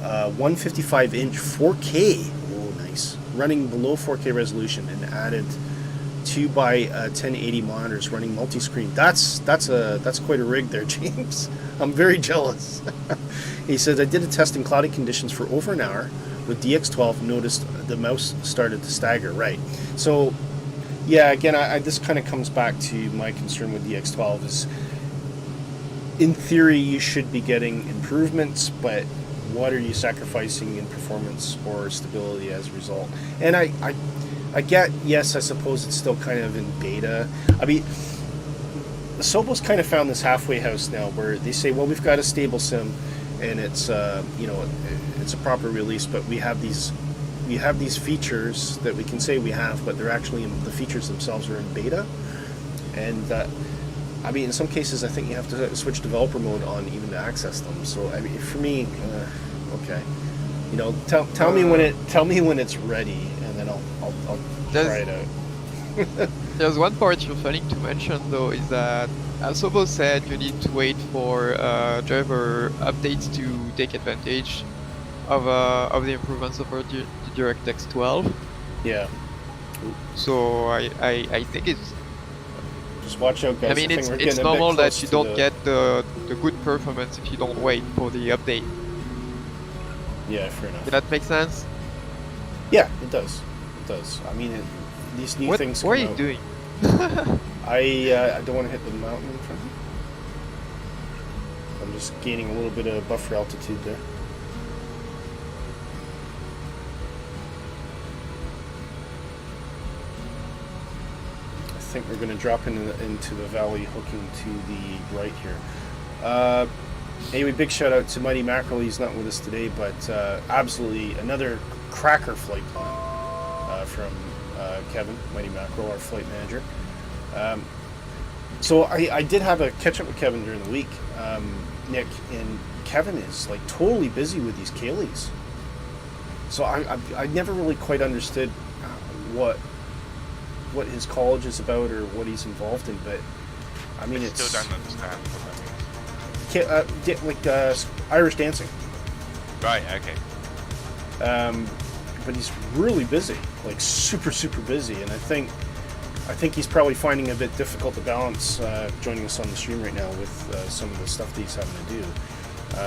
155-inch 4K. Oh, nice. Running below 4K resolution and added 2x 1080 monitors running multi-screen. That's quite a rig there, James. I'm very jealous. He says I did a test in cloudy conditions for over an hour. With DX12, noticed the mouse started to stagger. Right. So, yeah. Again, this kind of comes back to my concern with DX12 is, in theory, you should be getting improvements, but what are you sacrificing in performance or stability as a result? And I get, yes, I suppose it's still kind of in beta. I mean, Sobo's kind of found this halfway house now where they say, well, we've got a stable sim, and it's it's a proper release, but we have these features that we can say we have, but they're actually the features themselves are in beta. And I mean, in some cases, I think you have to switch developer mode on even to access them. So I mean, for me, okay, tell me when it's ready, and then I'll try it out. There's one part you're failing to mention though, is that as Sobo said, you need to wait for driver updates to take advantage of the improvements of our DirectX 12. Yeah. So I think it's. Just watch out, guys. I mean, it's normal that you don't get the good performance if you don't wait for the update. Yeah, fair enough. Does that make sense? Yeah, it does. It does. I mean, these new things. What are you doing? I don't want to hit the mountain in front of me. I'm just gaining a little bit of buffer altitude there. I think we're going to drop into the valley, hooking to the right here. Anyway, big shout out to Mighty Mackerel. He's not with us today, but absolutely another cracker flight plan from Kevin, Mighty Mackerel, our flight manager. So I did have a catch up with Kevin during the week, Nick, and Kevin is like totally busy with these Kayleys. So I never really quite understood what his college is about or what he's involved in, but I mean, still don't understand what that means. Irish dancing. Right. Okay. But he's really busy, like super busy, and I think he's probably finding it a bit difficult to balance joining us on the stream right now with some of the stuff that he's having to do.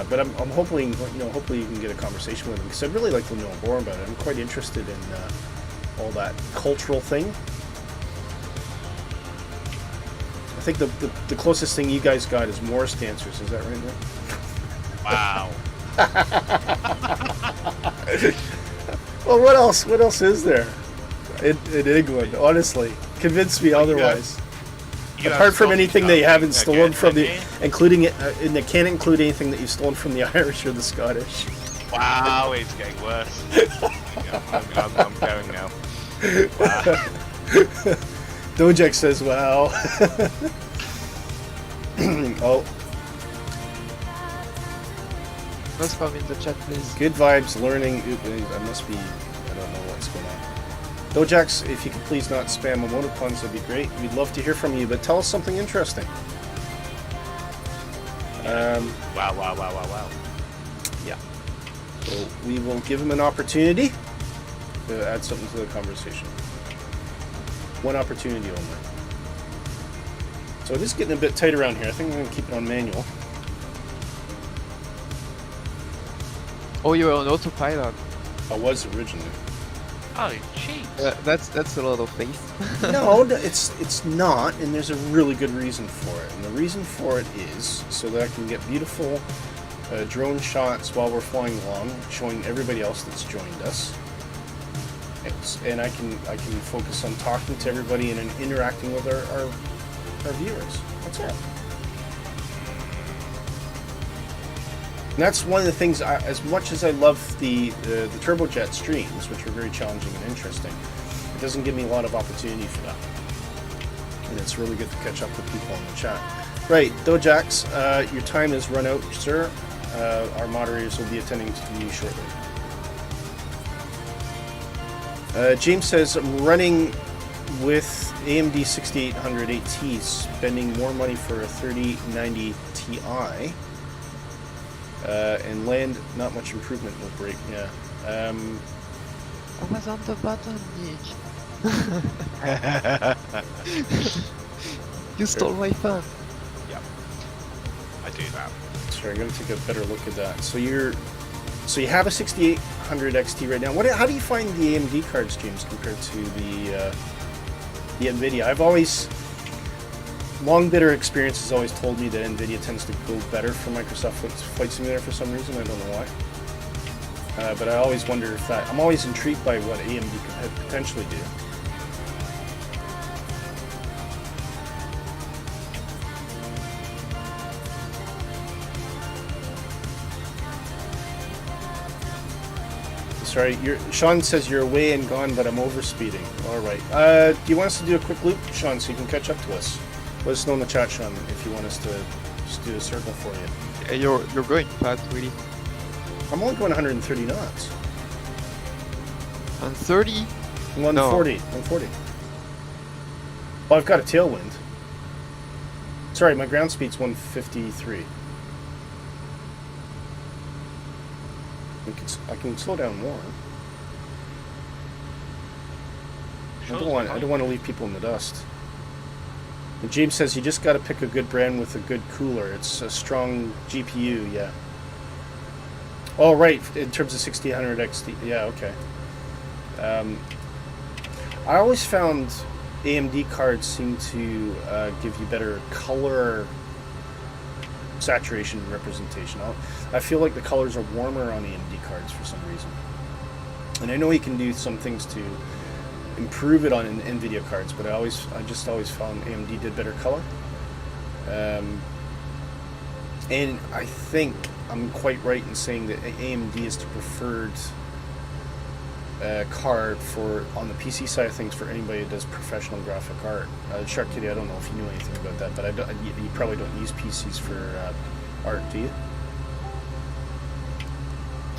But I'm hopefully you can get a conversation with him, because I'd really like to know more about it. I'm quite interested in all that cultural thing. I think the closest thing you guys got is Morris dancers. Is that right, Nick? Wow. Well, what else? What else is there in England? Honestly, convince me otherwise. Apart from anything that you haven't stolen from including it, and they can't include anything that you've stolen from the Irish or the Scottish. Wow, it's getting worse. I'm going now. Wow. Dojek says, "Wow." Oh. Must come in the chat, please. Good vibes, learning. I must be. I don't know what's going on. Dojax, if you could please not spam emoticons, that'd be great. We'd love to hear from you, but tell us something interesting. Wow. Yeah. So we will give him an opportunity to add something to the conversation. One opportunity only. So it is getting a bit tight around here. I think I'm going to keep it on manual. Oh, you're on autopilot. I was originally. Oh, jeez. That's a lot of faith. No, it's not, and there's a really good reason for it. And the reason for it is so that I can get beautiful drone shots while we're flying along, showing everybody else that's joined us. And I can focus on talking to everybody and interacting with our viewers. That's it. And that's one of the things, as much as I love the turbojet streams, which are very challenging and interesting, it doesn't give me a lot of opportunity for that. And it's really good to catch up with people in the chat. Right, Dojax, your time has run out, sir. Our moderators will be attending to you shortly. James says, I'm running with AMD 6800 AT, spending more money for a 3090 Ti. And land, not much improvement will break, yeah. I was on the button, Nick. You stole my fun. Yep. I do that. Sorry, I'm going to take a better look at that. So you have a 6800 XT right now. How do you find the AMD cards, James, compared to the Nvidia? I've always... Long bitter experience has always told me that Nvidia tends to go better for Microsoft Flight Simulator for some reason. I don't know why. But I always wonder if that... I'm always intrigued by what AMD could potentially do. Sorry, Sean says you're away and gone, but I'm overspeeding. All right. Do you want us to do a quick loop, Sean, so you can catch up to us? Let us know in the chat, Sean, if you want us to just do a circle for you. You're going fast, really. I'm only going 130 knots. On 30? 140. 140. Oh, I've got a tailwind. Sorry, my ground speed's 153. I can slow down more. I don't want to leave people in the dust. And James says you just got to pick a good brand with a good cooler. It's a strong GPU, yeah. Oh, right, in terms of 6800 XT, yeah, okay. I always found AMD cards seem to give you better color saturation and representation. I feel like the colors are warmer on AMD cards for some reason. And I know you can do some things to improve it on Nvidia cards, but I just always found AMD did better color. And I think I'm quite right in saying that AMD is the preferred card for on the PC side of things for anybody who does professional graphic art. Shark Kitty, I don't know if you knew anything about that, but you probably don't use PCs for art, do you?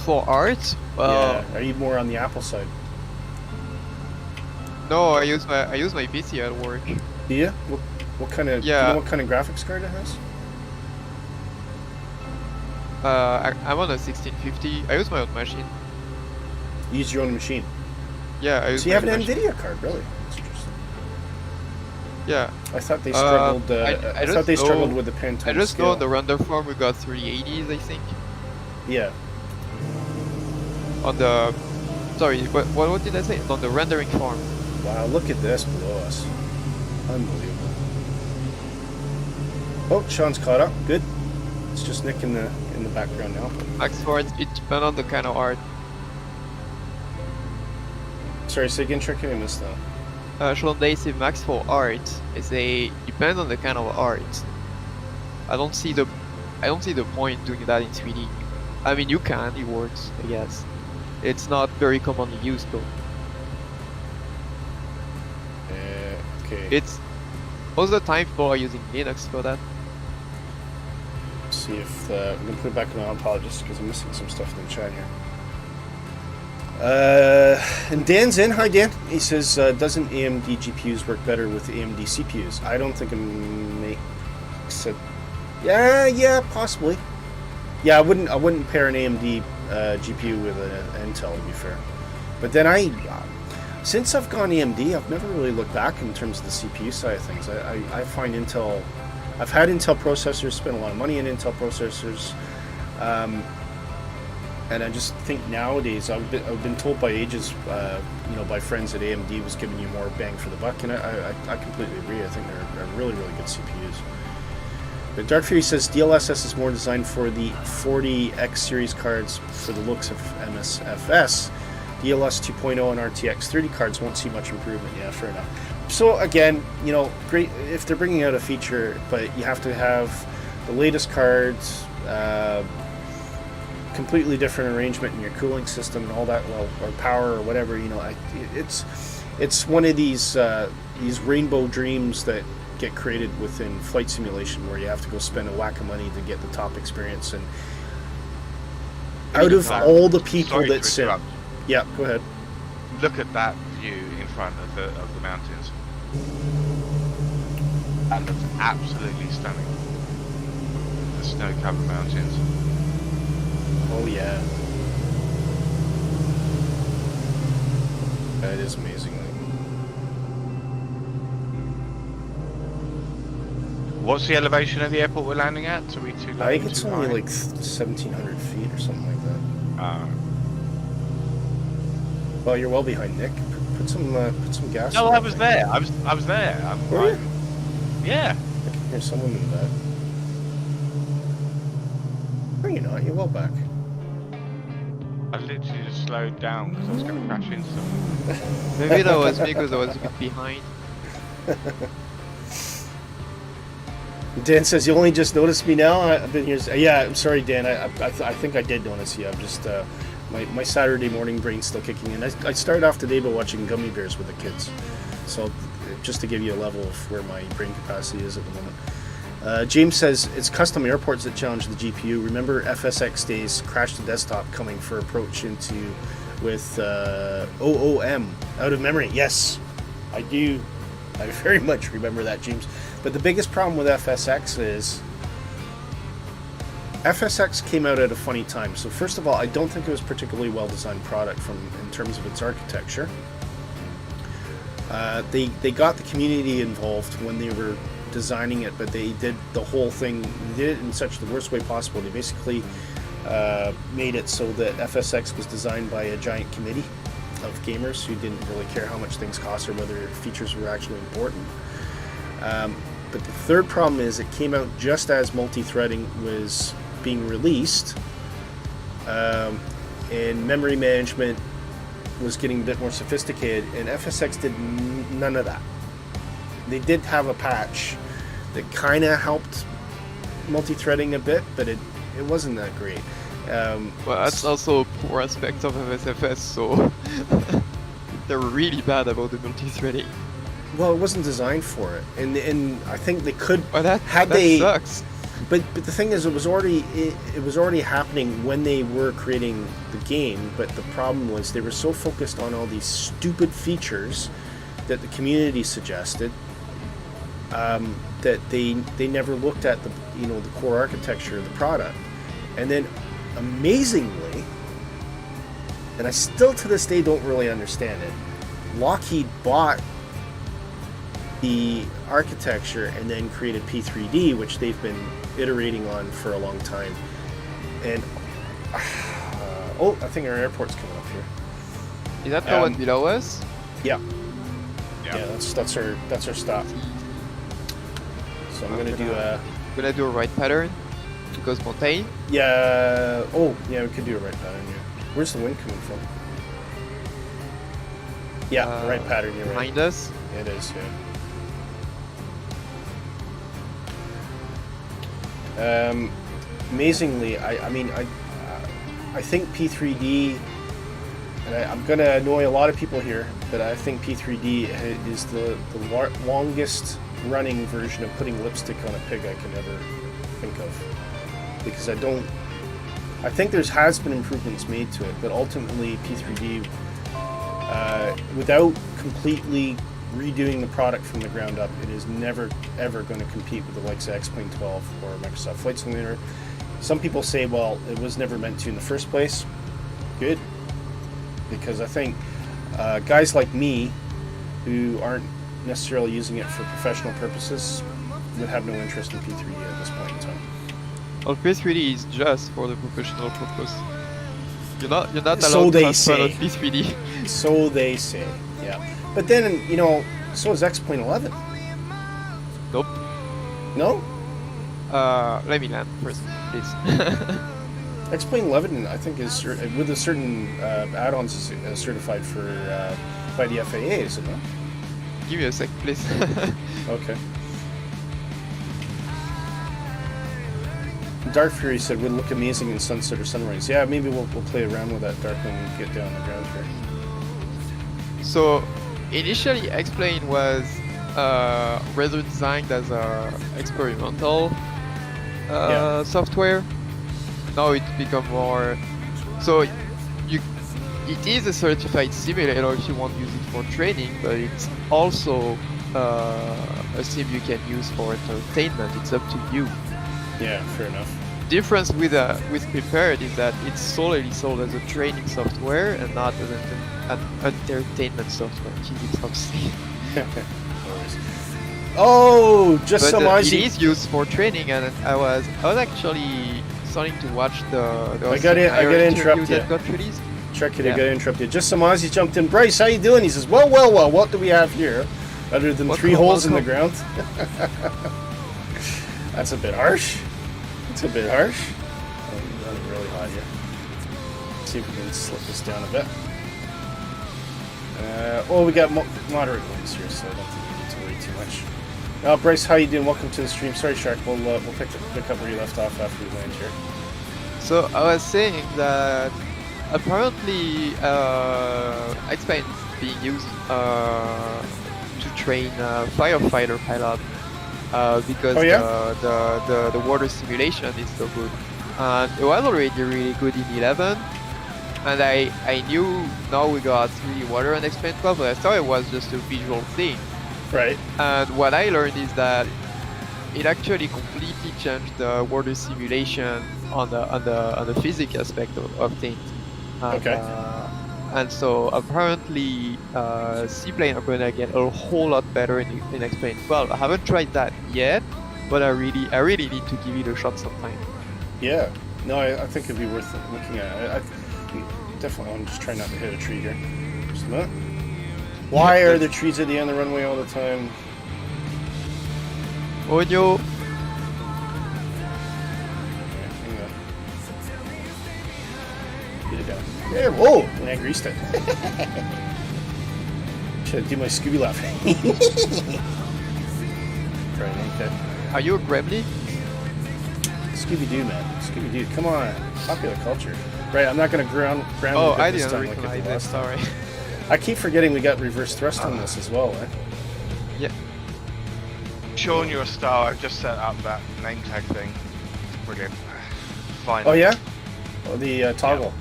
For art, Yeah. Are you more on the Apple side? no, I use my PC at work. Do you? What kind of? Yeah. Do you know what kind of graphics card it has? I'm on a 1650. I use my own machine. You use your own machine. Yeah, I use. So you my have an own machine. Nvidia card, really? That's interesting. Yeah. I thought they struggled. I thought they struggled with the Pantone I just scale. know on the render farm we got 380s, I think. Yeah. On the, sorry, what did I say? On the rendering farm. Wow, look at this below us. Unbelievable. Oh, Sean's caught up. Good. It's just Nick in the background now. Max for it depends on the kind of art. Sorry, say again, Trick. I missed that. Sean they say max for art. I say depends on the kind of art. I don't see the point doing that in 3D. I mean, you can, it works, I guess. It's not very commonly used though. Okay. It's most of the time people are using Linux for that. Let's see if I'm gonna put it back on autopilot just because I'm missing some stuff in the chat here. And Dan's in. Hi, Dan. He says, doesn't AMD GPUs work better with AMD CPUs? I don't think it makes it. Yeah, possibly. Yeah, I wouldn't pair an AMD GPU with an Intel, to be fair. But then since I've gone AMD, I've never really looked back in terms of the CPU side of things. I find Intel. I've had Intel processors, spent a lot of money in Intel processors. And I just think nowadays, I've been told by ages, by friends that AMD was giving you more bang for the buck, and I completely agree. I think they're really, really good CPUs. But Dark Fury says DLSS is more designed for the 40X series cards for the looks of MSFS. DLS 2.0 and RTX 30 cards won't see much improvement. Yeah, fair enough. So again, great if they're bringing out a feature, but you have to have the latest cards. Completely different arrangement in your cooling system and all that, or power or whatever. It's one of these rainbow dreams that get created within flight simulation, where you have to go spend a whack of money to get the top experience. And out of all the people that sim, yeah, go ahead. Look at that view in front of the mountains. That looks absolutely stunning. The snow-covered mountains. Oh yeah, that is amazing. What's the elevation of the airport we're landing at? Are we too low? I think it's only like 1,700 feet or something like that. Well, you're well behind, Nick. Put some gas. No, I was there. I was there. Were you? Yeah. I can hear someone in the back. No, you're not. You're well back. I literally just slowed down because I was going to crash into something. Maybe that was me because I was a bit behind. Dan says, you only just noticed me now? I've been here. Yeah, I'm sorry, Dan. I think I did notice you. I'm just, my Saturday morning brain's still kicking in. I started off today by watching Gummy Bears with the kids. So, just to give you a level of where my brain capacity is at the moment. James says, it's custom airports that challenge the GPU. Remember FSX days, crash to desktop coming for approach into with OOM, out of memory. Yes, I do. I very much remember that, James. But the biggest problem with FSX is FSX came out at a funny time. So first of all, I don't think it was a particularly well-designed product in terms of its architecture. They got the community involved when they were designing it, but they did the whole thing. They did it in such the worst way possible. They basically made it so that FSX was designed by a giant committee of gamers who didn't really care how much things cost or whether features were actually important. But the third problem is it came out just as multi-threading was being released, and memory management was getting a bit more sophisticated, and FSX did none of that. They did have a patch that kind of helped multi-threading a bit, but it wasn't that great. Well, that's also a poor aspect of MSFS, so they're really bad about the multi-threading. Well, it wasn't designed for it, and I think they could. Well, that they sucks. But the thing is, it was already happening when they were creating the game. But the problem was they were so focused on all these stupid features that the community suggested that they never looked at the core architecture of the product. And then, amazingly, and I still to this day don't really understand it, Lockheed bought the architecture and then created P3D, which they've been iterating on for a long time. And oh, I think our airport's coming up here. Is that the one below us? Yeah. Yeah, that's our stop. So I'm gonna do a right pattern because mountain. Yeah. Oh, yeah, we could do a right pattern. Yeah. Where's the wind coming from? Yeah, right pattern. You're right. Behind us. It is. Yeah. Amazingly, I think P3D, and I'm going to annoy a lot of people here, but I think P3D is the longest running version of putting lipstick on a pig I can ever think of. Because I think has been improvements made to it, but ultimately P3D, without completely redoing the product from the ground up, it is never ever going to compete with the likes of X-Plane 12 or Microsoft Flight Simulator. Some people say, well, it was never meant to in the first place. Good, because I think guys like me who aren't necessarily using it for professional purposes would have no interest in P3D at this point in time. Well, P3D is just for the professional purpose. You're not allowed So to they have fun on say. P3D. So they say, yeah. But then, so is X-Plane 11. Nope. No? Let me land first, please. X-Plane 11, I think, is with a certain add-ons is certified for by the FAA, is it not? Give me a sec, please. Okay. Dark Fury said would look amazing in sunset or sunrise. Yeah, maybe we'll play around with that dark when we get down the ground here. So initially X-Plane was rather designed as a experimental software. Now it's become more so it is a certified simulator if you want to use it for training, but it's also a sim you can use for entertainment. It's up to you. Yeah, fair enough. Difference with Prepared is that it's solely sold as a training software and not as an entertainment software. Jesus, I'm saying. Oh, just but some it is used for training, and I was actually starting to watch the I got interrupted. that got released. Check it, I got interrupted. Just some Aussies jumped in. Bryce, how you doing? He says, well, what do we have here other than three holes in the ground? That's a bit harsh. It's a bit harsh. I'm running really hot here. Let's see if we can slip this down a bit. We got moderate winds here, so I don't think we need to worry too much. Bryce, how you doing? Welcome to the stream. Sorry, Shark. We'll pick up where you left off after we land here. So I was saying that apparently X-Plane is being used to train firefighter pilot. Because the water simulation is so good. And it was already really good in 11. And I knew now we got 3 water and X-Plane 12, but I thought it was just a visual thing. Right. And what I learned is that it actually completely changed the water simulation on the physics aspect of things. And, okay. And so apparently seaplane are gonna get a whole lot better in X-Plane 12. I haven't tried that yet, but I really need to give it a shot sometime. Yeah, no, I think it'd be worth looking at. I definitely, I'm just trying not to hit a tree here. Just a minute. Why are there trees at the end of the runway all the time? Audio. Get it down. There, whoa! And I greased it. Should I do my Scooby laugh? Okay. Are you a gremlin? Scooby-Doo, man. Scooby-Doo, come on. Popular culture. Right, I'm not going to ground I this didn't time like I recognize did it, last time. sorry. I keep forgetting we got reverse thrust on this as well, eh? Yeah. Sean, you're a star. I've just set up that name tag thing. brilliant. Fine. Oh yeah? Oh, the toggle.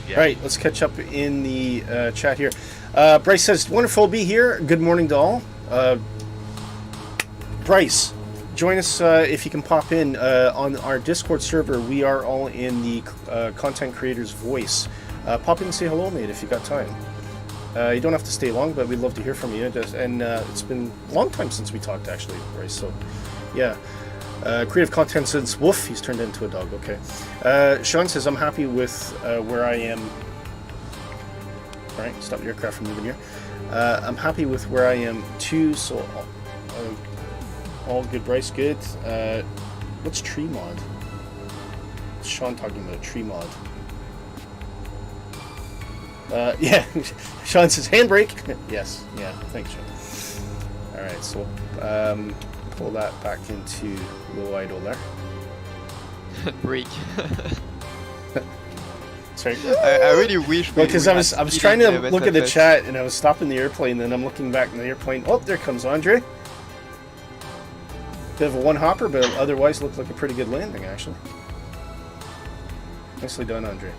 Yeah. Right, let's catch up in the chat here. Bryce says, wonderful to be here. Good morning to all. Bryce, join us if you can pop in on our Discord server. We are all in the Content Creators Voice. Pop in and say hello, mate, if you got time. You don't have to stay long, but we'd love to hear from you. And it's been a long time since we talked, actually, Bryce. So, yeah. Creative content since woof, he's turned into a dog. Okay. Sean says, I'm happy with where I am. All right, stop the aircraft from moving here. I'm happy with where I am too, so all good, Bryce. Good. What's tree mod? What's Sean talking about? Tree mod. Yeah, Sean says handbrake. Yes, yeah, thanks, Sean. All right, so pull that back into low idle there. Break. Sorry. I really wish. Because I was trying to look at the chat and I was stopping the airplane, and I'm looking back in the airplane. Oh, there comes Andre. Bit of a one hopper, but otherwise looked like a pretty good landing, actually. Nicely done, Andre.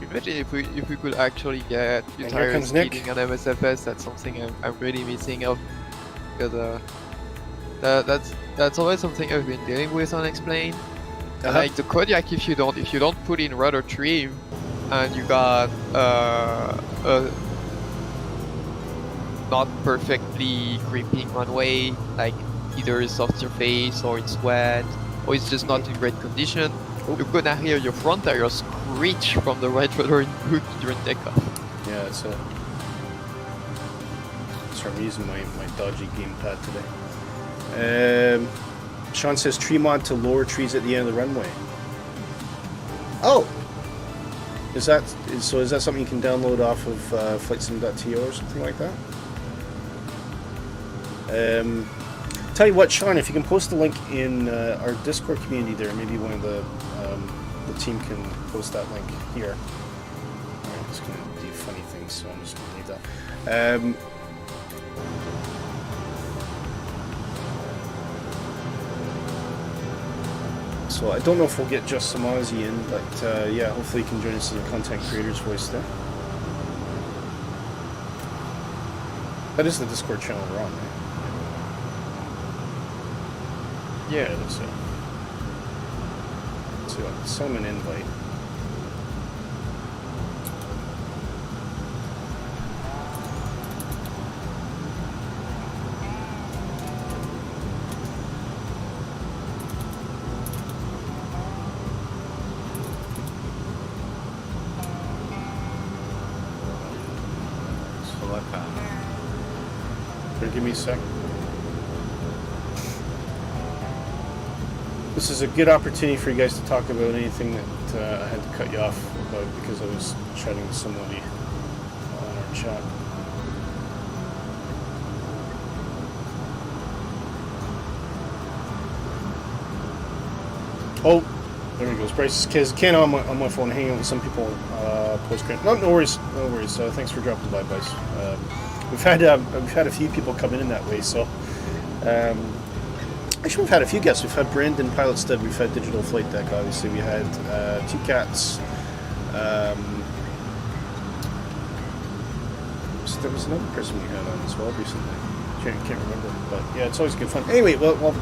Imagine if we could actually get tires speeding on MSFS. That's something I'm really missing of, because that's always something I've been dealing with on Explain. Like the Kodiak, if you don't put in rudder trim, and you got not perfectly gripping one way, like either a soft surface or it's wet or it's just not in great condition, you're gonna hear your front tire screech from the right rudder input during takeoff. Yeah, that's it. So I'm using my dodgy gamepad today. Sean says tree mod to lower trees at the end of the runway. Oh! Is that something you can download off of flightsim.to or something like that? Tell you what, Sean, if you can post the link in our Discord community there, maybe one of the team can post that link here. Alright, it's going to do funny things, so I'm just going to leave that. So I don't know if we'll get just some Aussie in, but yeah, hopefully you can join us in the Content Creators Voice there. That is the Discord channel we're on, right? Yeah, that's it. So send him an invite. Select that. Give me a sec. This is a good opportunity for you guys to talk about anything that I had to cut you off about because I was chatting with somebody on our chat. Oh, there he goes. Bryce is Ken on my phone, hanging out with some people post-grant. No worries, no worries. Thanks for dropping by, Bryce. We've had a few people coming in that way, so. Actually, we've had a few guests. We've had Brandon Pilot Stud. We've had Digital Flight Deck. Obviously, we had Two Cats. So there was another person we had on as well recently. Can't remember, but yeah, it's always good fun. Anyway, well,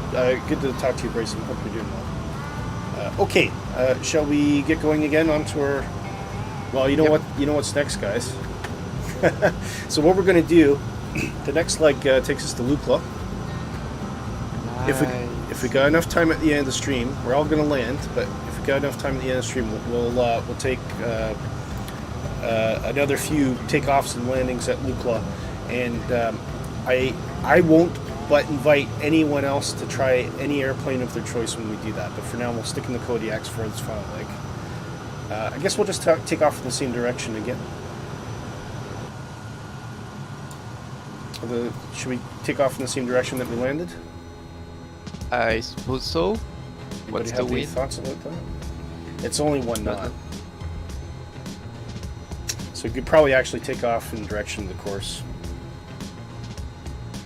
good to talk to you, Bryson. Hope you're doing well. Okay, shall we get going again onto our? Well, you know what? You know what's next, guys. So what we're going to do, the next leg takes us to Lukla. Nice. If we got enough time at the end of the stream, we're all going to land. But if we got enough time at the end of the stream, we'll take another few takeoffs and landings at Lukla, and I won't but invite anyone else to try any airplane of their choice when we do that. But for now, we'll stick in the Kodiaks for this final leg. I guess we'll just take off in the same direction again. Should we take off in the same direction that we landed? I suppose so. What's the wind? Thoughts about that? It's only 1 knot. So you could probably actually take off in the direction of the course.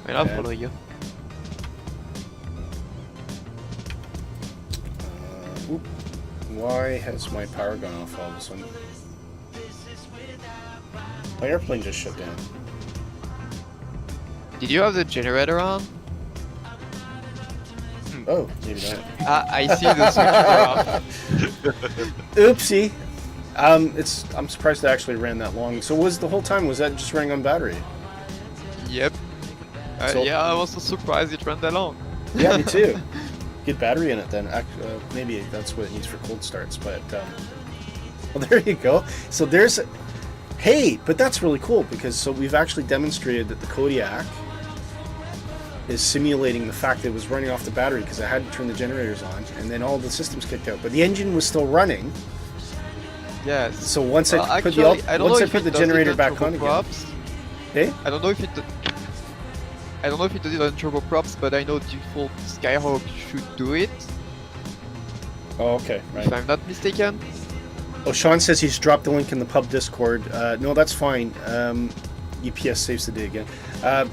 And I'll follow you. Why has my power gone off all of a sudden? My airplane just shut down. Did you have the generator on? Oh, maybe not. I see the switch off. Oopsie. I'm surprised it actually ran that long. So was the whole time, was that just running on battery? Yep. So- Yeah, I was so surprised it ran that long. Yeah, me too. Get battery in it then. Maybe that's what it needs for cold starts, but well, there you go. So there's, hey, but that's really cool because so we've actually demonstrated that the Kodiak is simulating the fact that it was running off the battery because I had to turn the generators on, and then all the systems kicked out, but the engine was still running. Yes. So once I put actually, I don't know once I if put it the does generator it back on turboprops. again. Hey? I don't know if it does it on turboprops, but I know default Skyhawk should do it, Oh, okay, right. if I'm not mistaken. Oh, Sean says he's dropped the link in the pub Discord. No, that's fine. UPS saves the day again.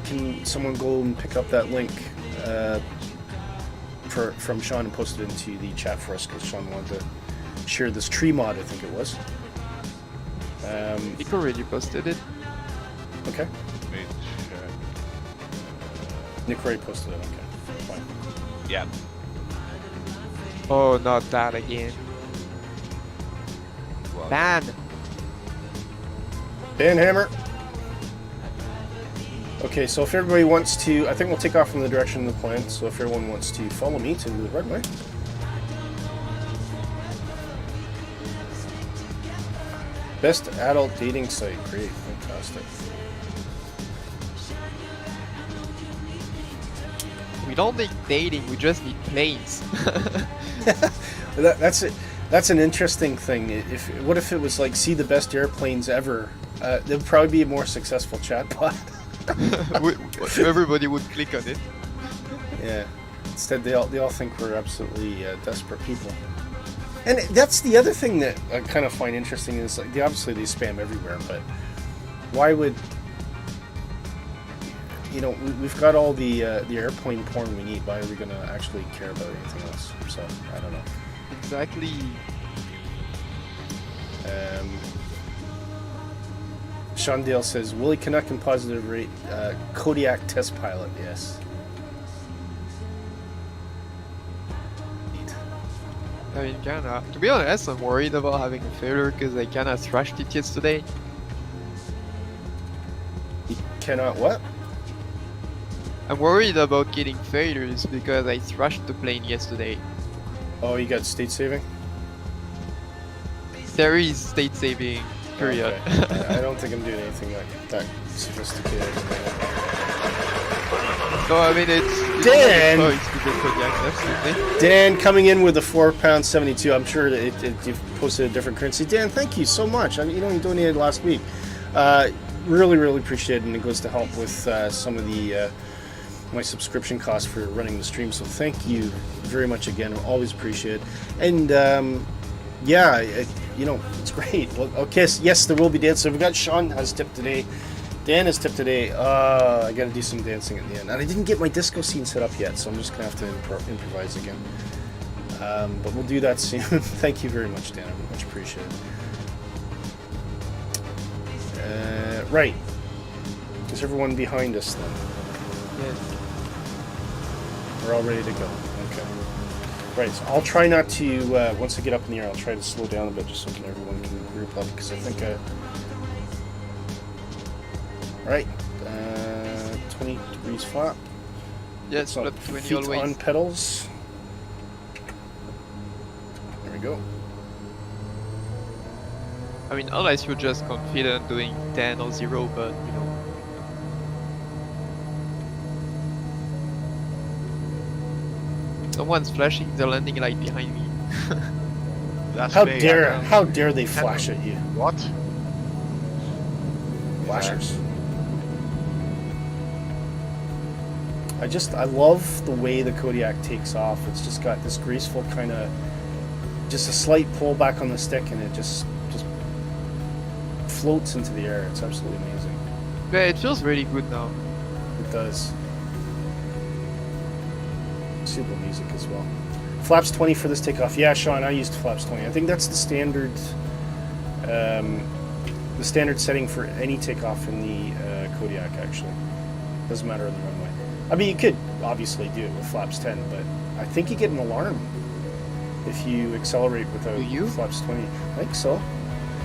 Can someone go and pick up that link from Sean and post it into the chat for us because Sean wanted to share this tree mod, I think it was. Nick already posted it. Okay. Nick already posted it. Okay, fine. Yeah. Oh, not that again. Well, Ban! Dan Hammer. Okay, so if everybody wants to, I think we'll take off in the direction of the plan. So if everyone wants to follow me to the runway. Best adult dating site. Great, fantastic. We don't need dating, we just need planes. That's it. That's an interesting thing. What if it was like see the best airplanes ever? There'd probably be a more successful chatbot. Everybody would click on it. Yeah. Instead, they all think we're absolutely desperate people. And that's the other thing that I kind of find interesting is like obviously they spam everywhere, but why would we've got all the airplane porn we need. Why are we going to actually care about anything else? So I don't know. Exactly. Sean Dale says Willie Canuck and positive rate Kodiak test pilot. Yes. I mean, kinda. To be honest, I'm worried about having a failure because I kinda thrashed it yesterday. You cannot what? I'm worried about getting failures because I thrashed the plane yesterday. Oh, you got state saving? There is state saving, period. Okay. I don't think I'm doing anything that sophisticated. No, I mean it's Dan! Oh, it's good Kodiak, absolutely. Dan coming in with a £4.72. I'm sure that you've posted a different currency. Dan, thank you so much. You donated last week. Really, really appreciate it, and it goes to help with some of the my subscription costs for running the stream. So thank you very much again. I always appreciate it. And it's great. Well, okay, yes, there will be dance. So we got Sean has tipped today. Dan has tipped today. I got to do some dancing at the end. And I didn't get my disco scene set up yet, so I'm just going to have to improvise again. But we'll do that soon. Thank you very much, Dan. I much appreciate it. Right. Is everyone behind us then? Yes. We're all ready to go. Okay. Right, so I'll try not to, once I get up in the air, I'll try to slow down a bit just so everyone can group up, because I think Alright, 20 degrees flap. Yes, So but when feet you always... on pedals. There we go. I mean, unless you're just confident doing 10 or 0, but Someone's flashing the landing light behind me. That's How me. dare they flash at you? What? Flashers. I love the way the Kodiak takes off. It's just got this graceful kind of, just a slight pull back on the stick, and it just floats into the air. It's absolutely amazing. Yeah, it feels really good now. It does. Super music as well. Flaps 20 for this takeoff. Yeah, Sean, I used flaps 20. I think that's the standard setting for any takeoff in the Kodiak, actually. Doesn't matter on the runway. I mean, you could obviously do it with flaps 10, but I think you get an alarm if you accelerate without flaps 20. I think so.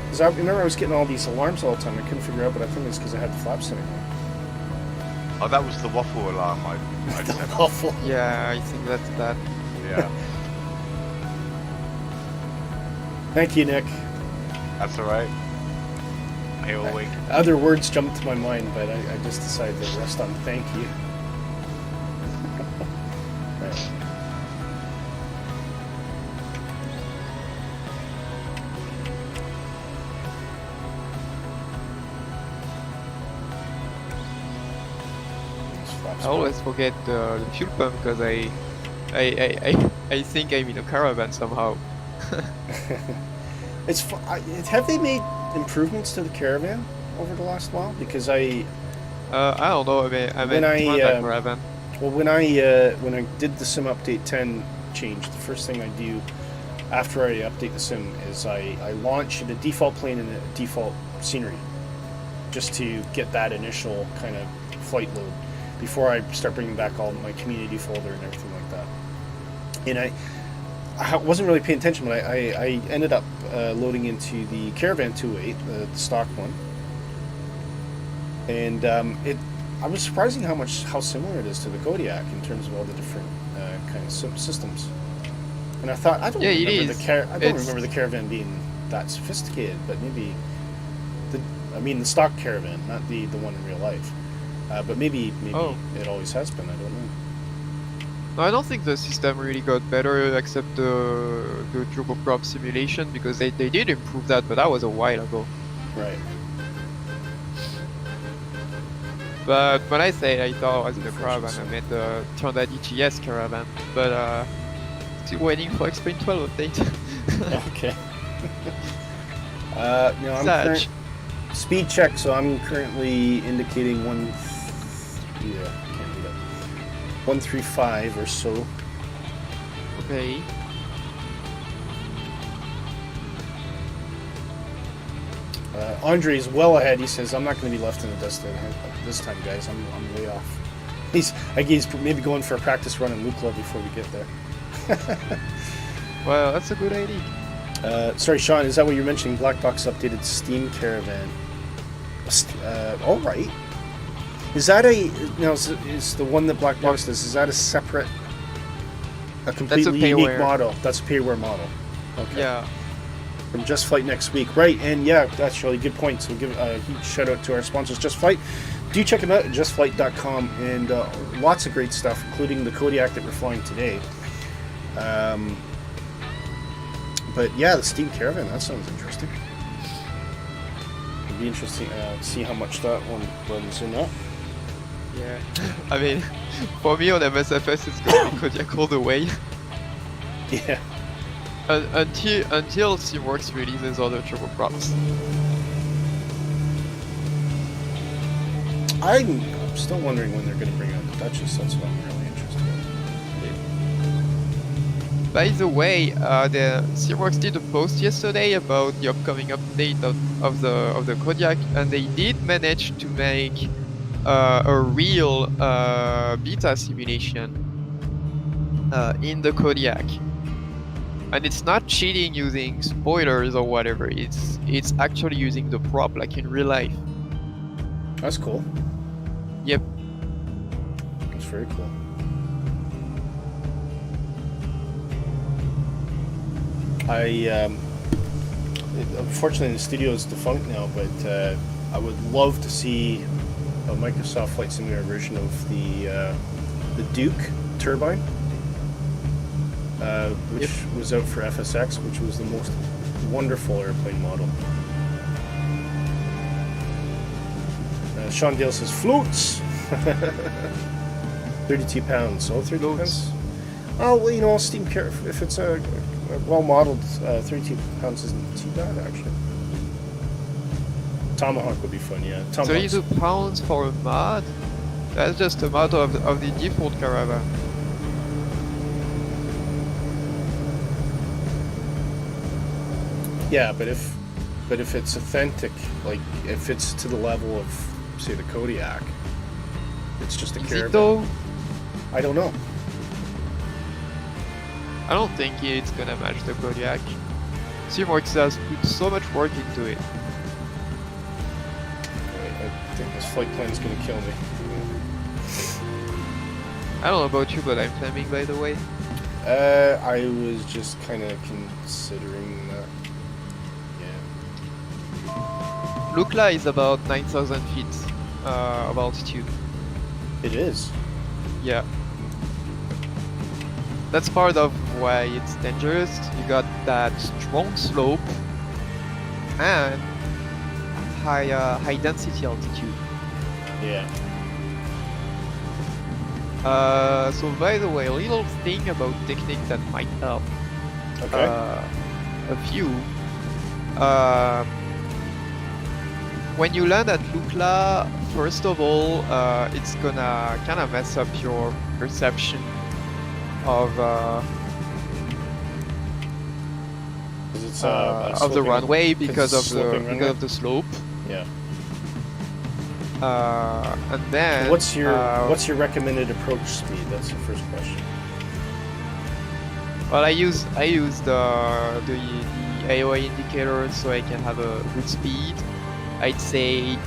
Because I remember I was getting all these alarms all the time. I couldn't figure out, but I think it's because I had the flaps setting on. Oh, that was the waffle alarm. I The waffle. Yeah, I think that's that. Yeah, Thank you, Nick. that's all right. Here all week. Other words jumped to my mind, but I just decided to rest on thank you. Right. I always forget the fuel pump because I think I'm in a caravan somehow. Have they made improvements to the caravan over the last while? Because I don't know. I mean, caravan. well, when I did the sim update 10 change, the first thing I do after I update the sim is I launch the default plane and the default scenery, just to get that initial kind of flight load before I start bringing back all my community folder and everything like that. And I wasn't really paying attention, but I ended up loading into the Caravan 2.8, the stock one, and I was surprising how similar it is to the Kodiak in terms of all the different kind of systems. And I thought I don't remember the Caravan being that sophisticated, but maybe the stock Caravan, not the one in real life, but maybe it always has been. I don't know. No, I don't think the system really got better except the turboprop simulation, because they did improve that, but that was a while ago. Right. But when I say I thought I was in a caravan, I meant the Tundra DGS caravan. But still waiting for Explain 12 update. Okay. No, I'm speed check, so I'm currently indicating 135 or so. Okay. Andre is well ahead. He says, "I'm not going to be left in the dust this time, guys. I'm way off." He's maybe going for a practice run in Lukla before we get there. Well, that's a good idea. Sorry, Sean, is that what you're mentioning? Black Box updated Steam Caravan. All right. Is that is the one that Black Box does? Is that a completely unique model? That's a payware model. Okay. Yeah. From Just Flight next week, right? And yeah, that's really good point. So give a huge shout out to our sponsors, Just Flight. Do check them out at justflight.com, and lots of great stuff, including the Kodiak that we're flying today. But yeah, the Steam Caravan, that sounds interesting. It'd be interesting to see how much that one runs in up. Yeah, I mean, for me on MSFS it's going to be Kodiak all the way. Yeah. Until SimWorks releases other turboprops. I'm still wondering when they're going to bring out the Duchess. That's what I'm really interested in. By the way, the SimWorks did a post yesterday about the upcoming update of the Kodiak, and they did manage to make a real beta simulation in the Kodiak. And it's not cheating using spoilers or whatever, it's actually using the prop like in real life. That's cool. Yep. That's very cool. Unfortunately the studio is defunct now, but I would love to see a Microsoft Flight Simulator version of the Duke turbine. Which was out for FSX, which was the most wonderful airplane model. Sean Dale says, floats! 32 pounds. Oh, 32 pounds? Oh, well, Steam Care, if it's a well-modeled 32 pounds isn't too bad, actually. Tomahawk would be fun, yeah. 32 pounds for a mod? That's just a mod of the default caravan. Yeah, but if it's authentic, like if it's to the level of, say, the Kodiak, it's just a Is caravan. it though? I don't know. I don't think it's gonna match the Kodiak. Steamworks has put so much work into it. I think this flight plan is gonna kill me. I don't know about you, but I'm flaming, by the way. I was just kind of considering that. Yeah. Lukla is about 9,000 feet of altitude. It is. Yeah. That's part of why it's dangerous. You got that strong slope and high density altitude. Yeah. So by the way, a little thing about technique that might help. Okay. A few. When you land at Lukla, first of all, it's gonna kind of mess up your perception of It's, the sloping- runway because it's of sloping runway? the slope. Yeah. And then What's your recommended approach speed? That's the first question. well, I use the AOA indicator so I can have a good speed. I'd say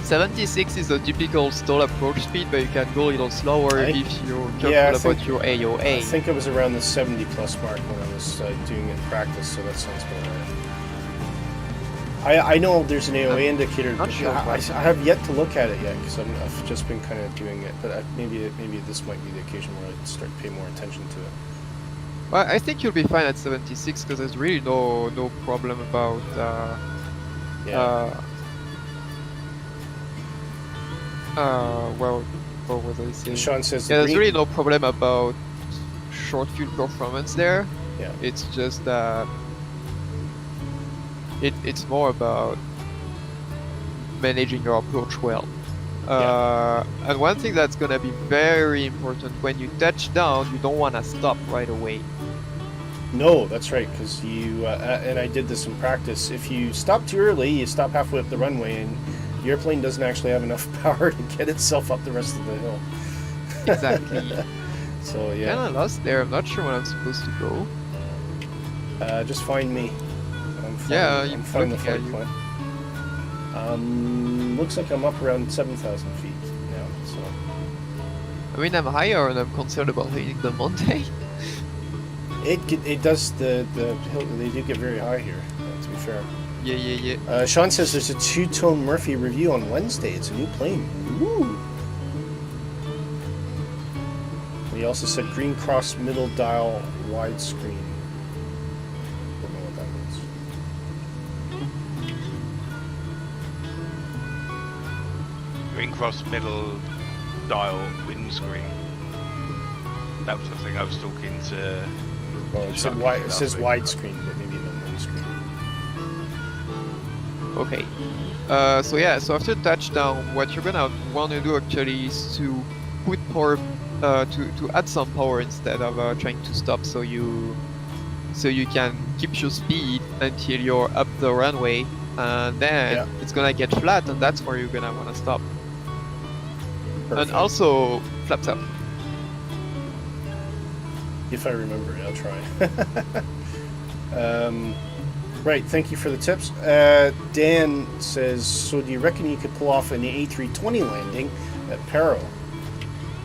76 is the typical stall approach speed, but you can go a little slower if you're careful about your AOA. I think it was around the 70 plus mark when I was doing it in practice, so that sounds about right. I know there's an AOA indicator. Not sure. I have yet to look at it yet because I've just been kind of doing it, but maybe this might be the occasion where I start to pay more attention to it. Well, I think you'll be fine at 76 because there's really no problem about well, what was I saying? Sean says Yeah, there's really no problem about short fuel performance there. Yeah. It's just that it's more about managing your approach well. And one thing that's gonna be very important when you touch down, you don't want to stop right away. No, that's right, because you and I did this in practice. If you stop too early, you stop halfway up the runway, and the airplane doesn't actually have enough power to get itself up the rest of the hill. Exactly. So yeah. Kinda lost there. I'm not sure where I'm supposed to go. Just find me. I'm finding the flight plan. Looks like I'm up around 7,000 feet now. So. I mean, I'm higher and I'm concerned about hitting the mountain. It does the hill. They do get very high here. To be fair. Yeah. Sean says there's a two-tone Murphy review on Wednesday. It's a new plane. Woo! And he also said green cross middle dial widescreen. Don't know what that means. Green cross middle dial windscreen. That was the thing I was talking to. Well, it says widescreen, but maybe not windscreen. Okay. So after touchdown, what you're gonna want to do actually is to put power, to add some power instead of trying to stop, so you can keep your speed until you're up the runway, and then it's gonna get flat, and that's where you're gonna want to stop. Perfect. And also flaps up. If I remember it, I'll try. Right, thank you for the tips. Dan says, so do you reckon you could pull off an A320 landing at Paro?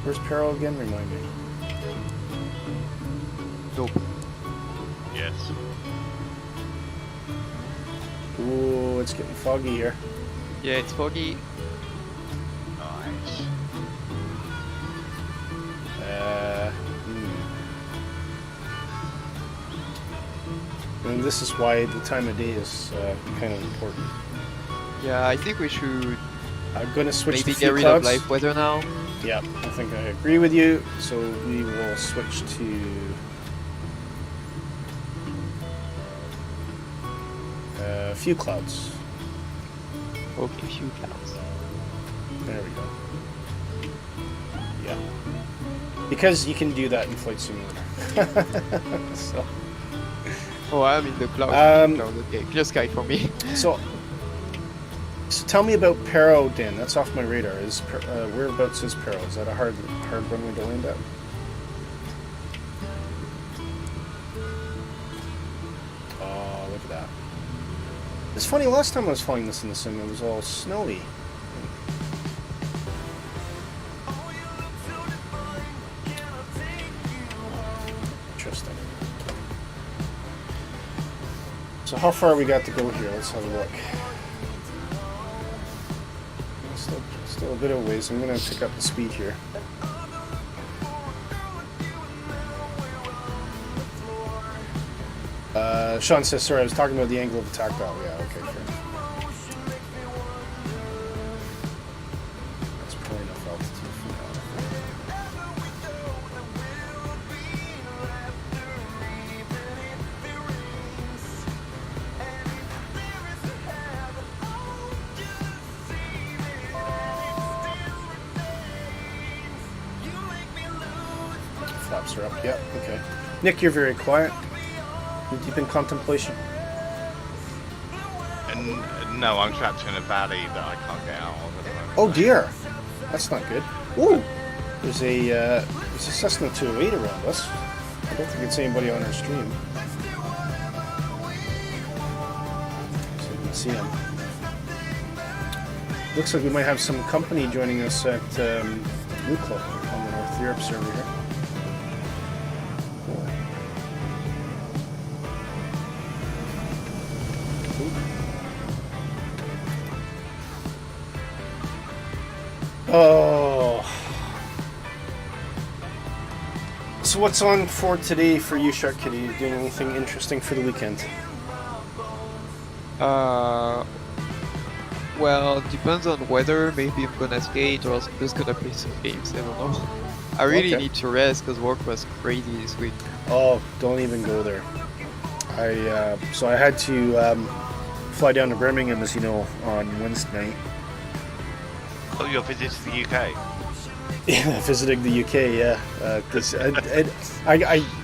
Where's Paro again? Remind me. Nope. Yes. Ooh, it's getting foggy here. Yeah, it's foggy. Nice. And this is why the time of day is kind of important. Yeah, I think we should I'm going to switch maybe to get few rid clouds. of live weather now. Yeah, I think I agree with you. So we will switch to few clouds. Okay, few clouds. There we go. Yeah. Because you can do that in Flight Simulator. So Oh, I'm in the cloud. Okay, clear sky for me. So tell me about Pero, Dan. That's off my radar. Whereabouts is Pero? Is that a hard runway to land at? Oh, look at that. It's funny, last time I was flying this in the sim, it was all snowy. Interesting. So how far we got to go here? Let's have a look. Still a bit of ways. I'm going to pick up the speed here. Sean says, sorry, I was talking about the angle of attack dial. Yeah, okay, fair. That's probably enough altitude for now. Flaps are up. Yep, okay. Nick, you're very quiet. You're deep in contemplation. And no, I'm trapped in a valley that I can't get out of at the moment. Oh dear, that's not good. Ooh, there's a Cessna 208 around us. I don't think it's anybody on our stream. So you can see him. Looks like we might have some company joining us at Lukla on the North Europe server here. Oh. So what's on for today for you, Shark Kitty? You doing anything interesting for the weekend? Well, depends on weather. Maybe I'm gonna skate or I'm just gonna play some games. I don't know. I really need to rest because work was crazy this week. Oh, don't even go there. So I had to fly down to Birmingham, as you know, on Wednesday night. Oh, you're visiting the UK? Yeah, visiting the UK, yeah.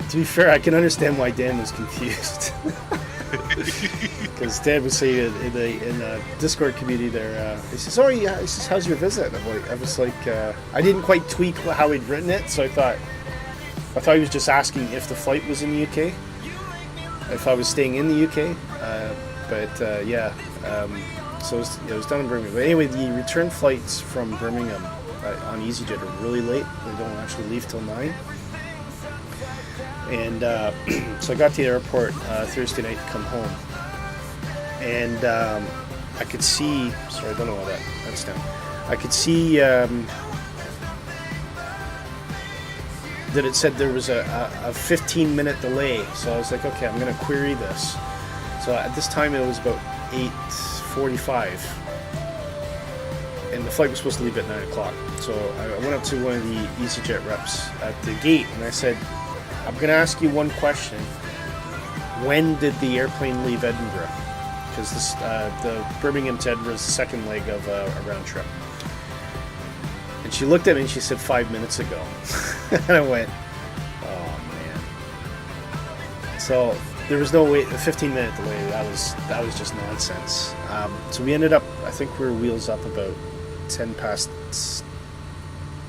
To be fair, I can understand why Dan was confused. Because Dan was saying in the Discord community there, he says, "Oh yeah," he says, "How's your visit?" I was like, I didn't quite tweak how he'd written it, so I thought he was just asking if the flight was in the UK, if I was staying in the UK, so it was done in Birmingham. But anyway, the return flights from Birmingham on EasyJet are really late. They don't actually leave till 9. And so I got to the airport Thursday night to come home. And I could see... Sorry, I don't know why that's down. I could see that it said there was a 15-minute delay. So I was like, okay, I'm going to query this. So at this time, it was about 8:45, and the flight was supposed to leave at 9 o'clock. So I went up to one of the EasyJet reps at the gate, and I said, I'm going to ask you one question. When did the airplane leave Edinburgh? Because the Birmingham to Edinburgh is the second leg of a round trip. And she looked at me and she said, 5 minutes ago. And I went, oh man. So there was no way, a 15-minute delay, that was just nonsense. So we ended up, I think we were wheels up about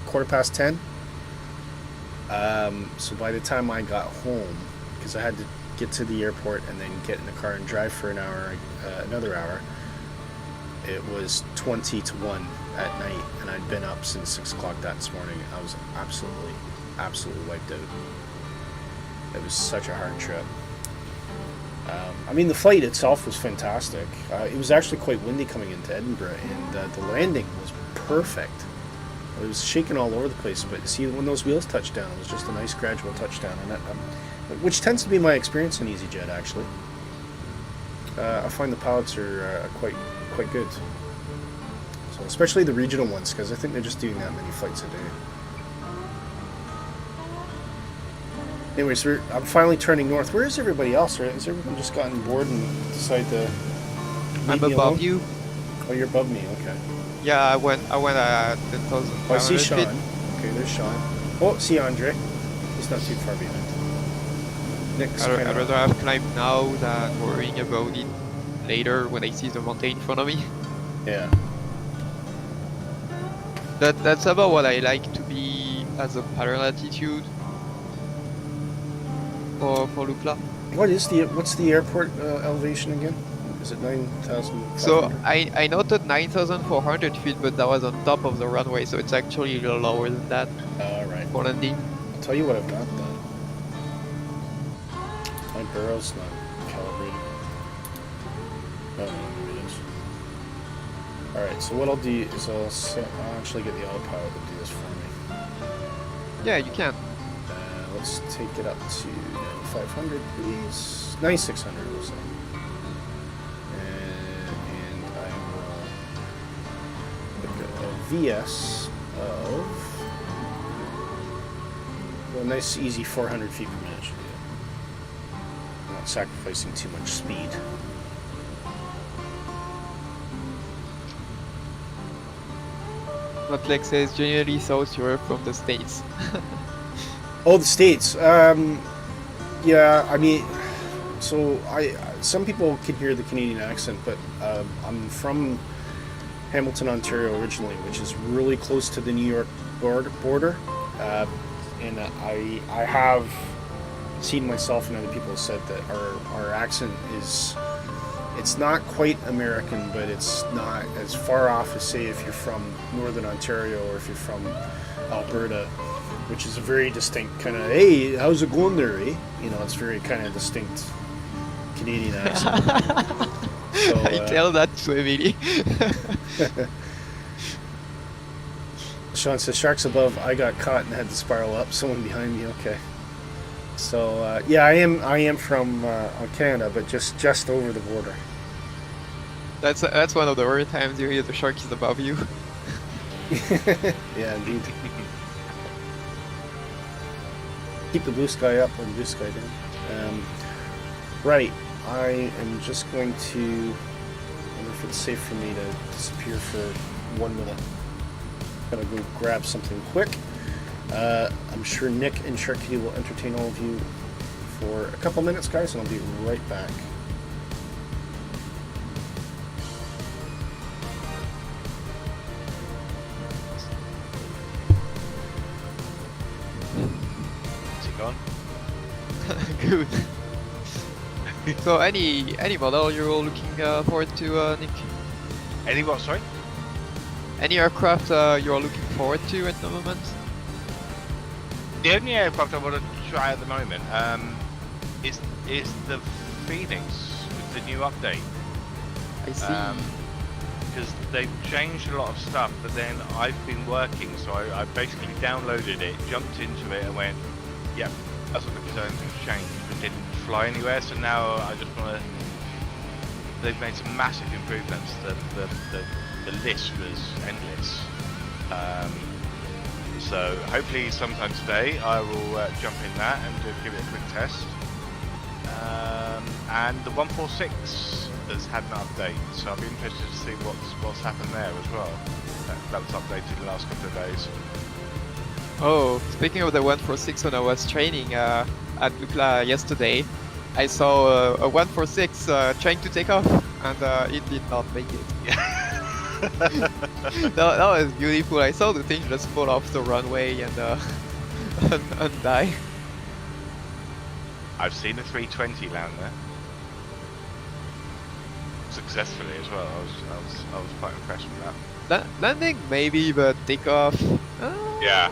quarter past 10. So by the time I got home, because I had to get to the airport and then get in the car and drive for another hour, it was 20 to 1 at night, and I'd been up since 6 o'clock that morning. I was absolutely wiped out. It was such a hard trip. I mean, the flight itself was fantastic. It was actually quite windy coming into Edinburgh, and the landing was perfect. It was shaking all over the place, but see, when those wheels touched down, it was just a nice gradual touchdown, and which tends to be my experience in EasyJet, actually. I find the pilots are quite good. So especially the regional ones, because I think they're just doing that many flights a day. Anyways, I'm finally turning north. Where is everybody else? Has everyone just gotten bored and decided to I'm above you. Oh, you're above me. Okay. Yeah, I went at 10,000. Oh, I see Sean. Okay, there's Sean. Oh, see Andre. He's not too far behind. Nick's I'd kinda- rather have climbed now than worrying about it later when I see the mountain in front of me. Yeah. That's about what I like to be as a pattern altitude for Lukla. What's the airport elevation again? Is it 9,500? So I noted 9,400 feet, but that was on top of the runway, so it's actually a little lower than that Right. for landing. I'll tell you what I've not done. My barrel's not calibrated. Oh, no, it is. Alright, so what I'll do is I'll actually get the autopilot to do this for me. Yeah, you can. Let's take it up to 9,500, please. 9,600, we'll say. And I will look at a VS of a nice, easy 400 feet per minute should do it. I'm not sacrificing too much speed. Notlex says generally South Europe from the States. Oh, the States. Yeah, I mean, so some people can hear the Canadian accent, but I'm from Hamilton, Ontario originally, which is really close to the New York border. And I have seen myself and other people have said that our accent it's not quite American, but it's not as far off as, say, if you're from Northern Ontario or if you're from Alberta, which is a very distinct kind of, hey, how's it going there, eh? You know, it's very kind of distinct Canadian accent. So, I tell that to Emily. Sean says, sharks above, I got caught and had to spiral up. Someone behind me, okay. So, yeah, I am from Canada, but just over the border. That's one of the rare times you hear the shark is above you. Yeah, indeed. Keep the blue sky up or the blue sky down. Right, I am just going to, I wonder if it's safe for me to disappear for 1 minute. Gotta go grab something quick. I'm sure Nick and Sharky will entertain all of you for a couple minutes, guys, and I'll be right back. Is it gone? Good. So any model you're all looking forward to, Nick? Any what, sorry? Any aircraft you're looking forward to at the moment? The only aircraft I want to try at the moment is the Phoenix with the new update. I see. Because they've changed a lot of stuff, but then I've been working, so I basically downloaded it, jumped into it, and went, yep, that's what the concerns have changed, but didn't fly anywhere. So now I just want to. They've made some massive improvements. The list was endless. So hopefully sometime today I will jump in that and give it a quick test. And the 146 has had an update, so I'll be interested to see what's happened there as well. That was updated the last couple of days. Oh, speaking of the 146, when I was training at Lukla yesterday, I saw a 146 trying to take off, and it did not make it. Yeah. that was beautiful. I saw the thing just fall off the runway and and die. I've seen a 320 land there successfully as well. I was quite impressed with that. Landing maybe, but takeoff. Yeah.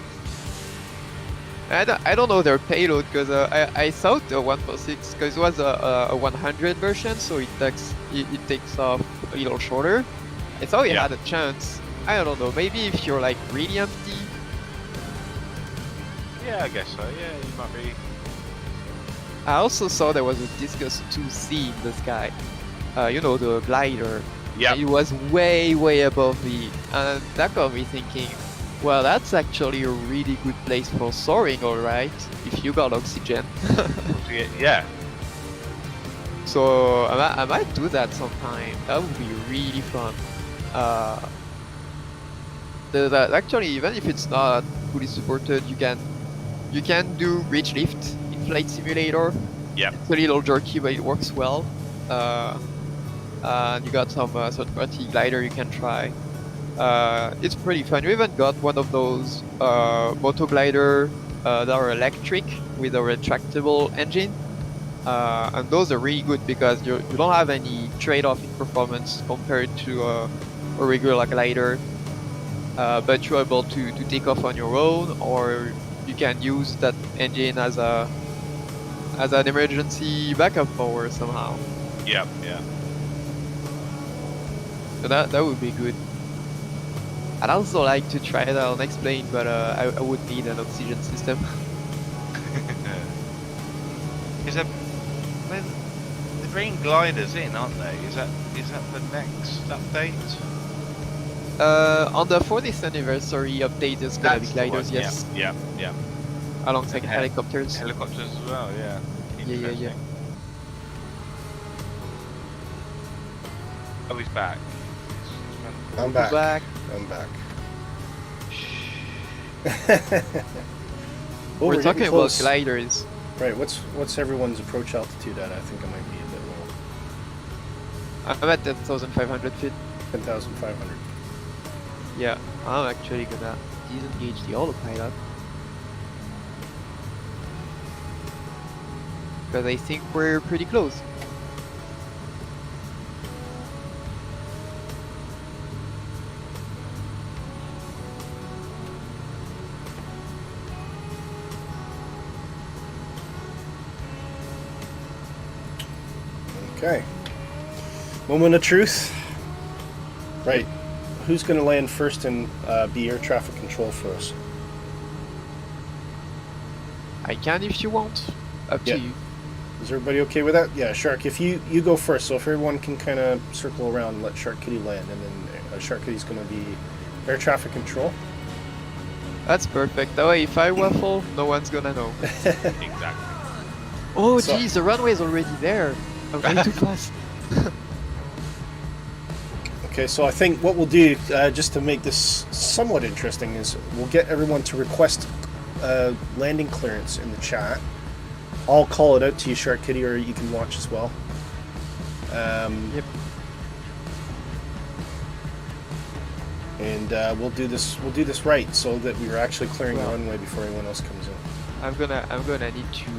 I don't know their payload because I saw the 146 because it was a 100 version, so it takes off a little shorter. I thought it had a chance. I don't know. Maybe if you're like really empty. Yeah, I guess so. Yeah, you might be. I also saw there was a Discus 2C in the sky. You know, the glider. Yeah. It was way above me, and that got me thinking. Well, that's actually a really good place for soaring, alright, if you got oxygen. Yeah. So I might do that sometime. That would be really fun. Actually, even if it's not fully supported, you can do bridge lift in Flight Simulator, Yep. It's a little jerky, but it works well. And you got some third-party glider you can try. It's pretty fun. You even got one of those moto glider that are electric with a retractable engine. And those are really good because you don't have any trade-off in performance compared to a regular glider. But you're able to take off on your own, or you can use that engine as an emergency backup power somehow. Yep. Yeah. So that would be good. I'd also like to try it on X-Plane, but I would need an oxygen system. Is that when the green gliders in, aren't they? Is that the next update? On the 40th anniversary update, there's gonna be gliders, yes. Yeah. Alongside helicopters. Helicopters as well, yeah. Yeah. Oh, he's back. I'm back. Back. I'm back. We're getting talking about close. gliders. Right, what's everyone's approach altitude at? I think I might be a bit low. I'm at 10,500 feet. 10,500. Yeah, I'm actually gonna disengage the autopilot. Because I think we're pretty close. Okay. Moment of truth. Right. Who's going to land first and be air traffic control for us? I can if you want. Up Yeah. to you. Is everybody okay with that? Yeah, Shark, if you go first, so if everyone can kind of circle around and let Shark Kitty land, and then Shark Kitty's going to be air traffic control. That's perfect. That way, if I waffle, no one's gonna know. Exactly. Oh, So- geez, the runway's already there. I'm going too fast. Okay, so I think what we'll do, just to make this somewhat interesting, is we'll get everyone to request landing clearance in the chat. I'll call it out to you, Shark Kitty, or you can watch as well. Yep. And we'll do this right, so that we are actually clearing the runway before anyone else comes in. I'm gonna need to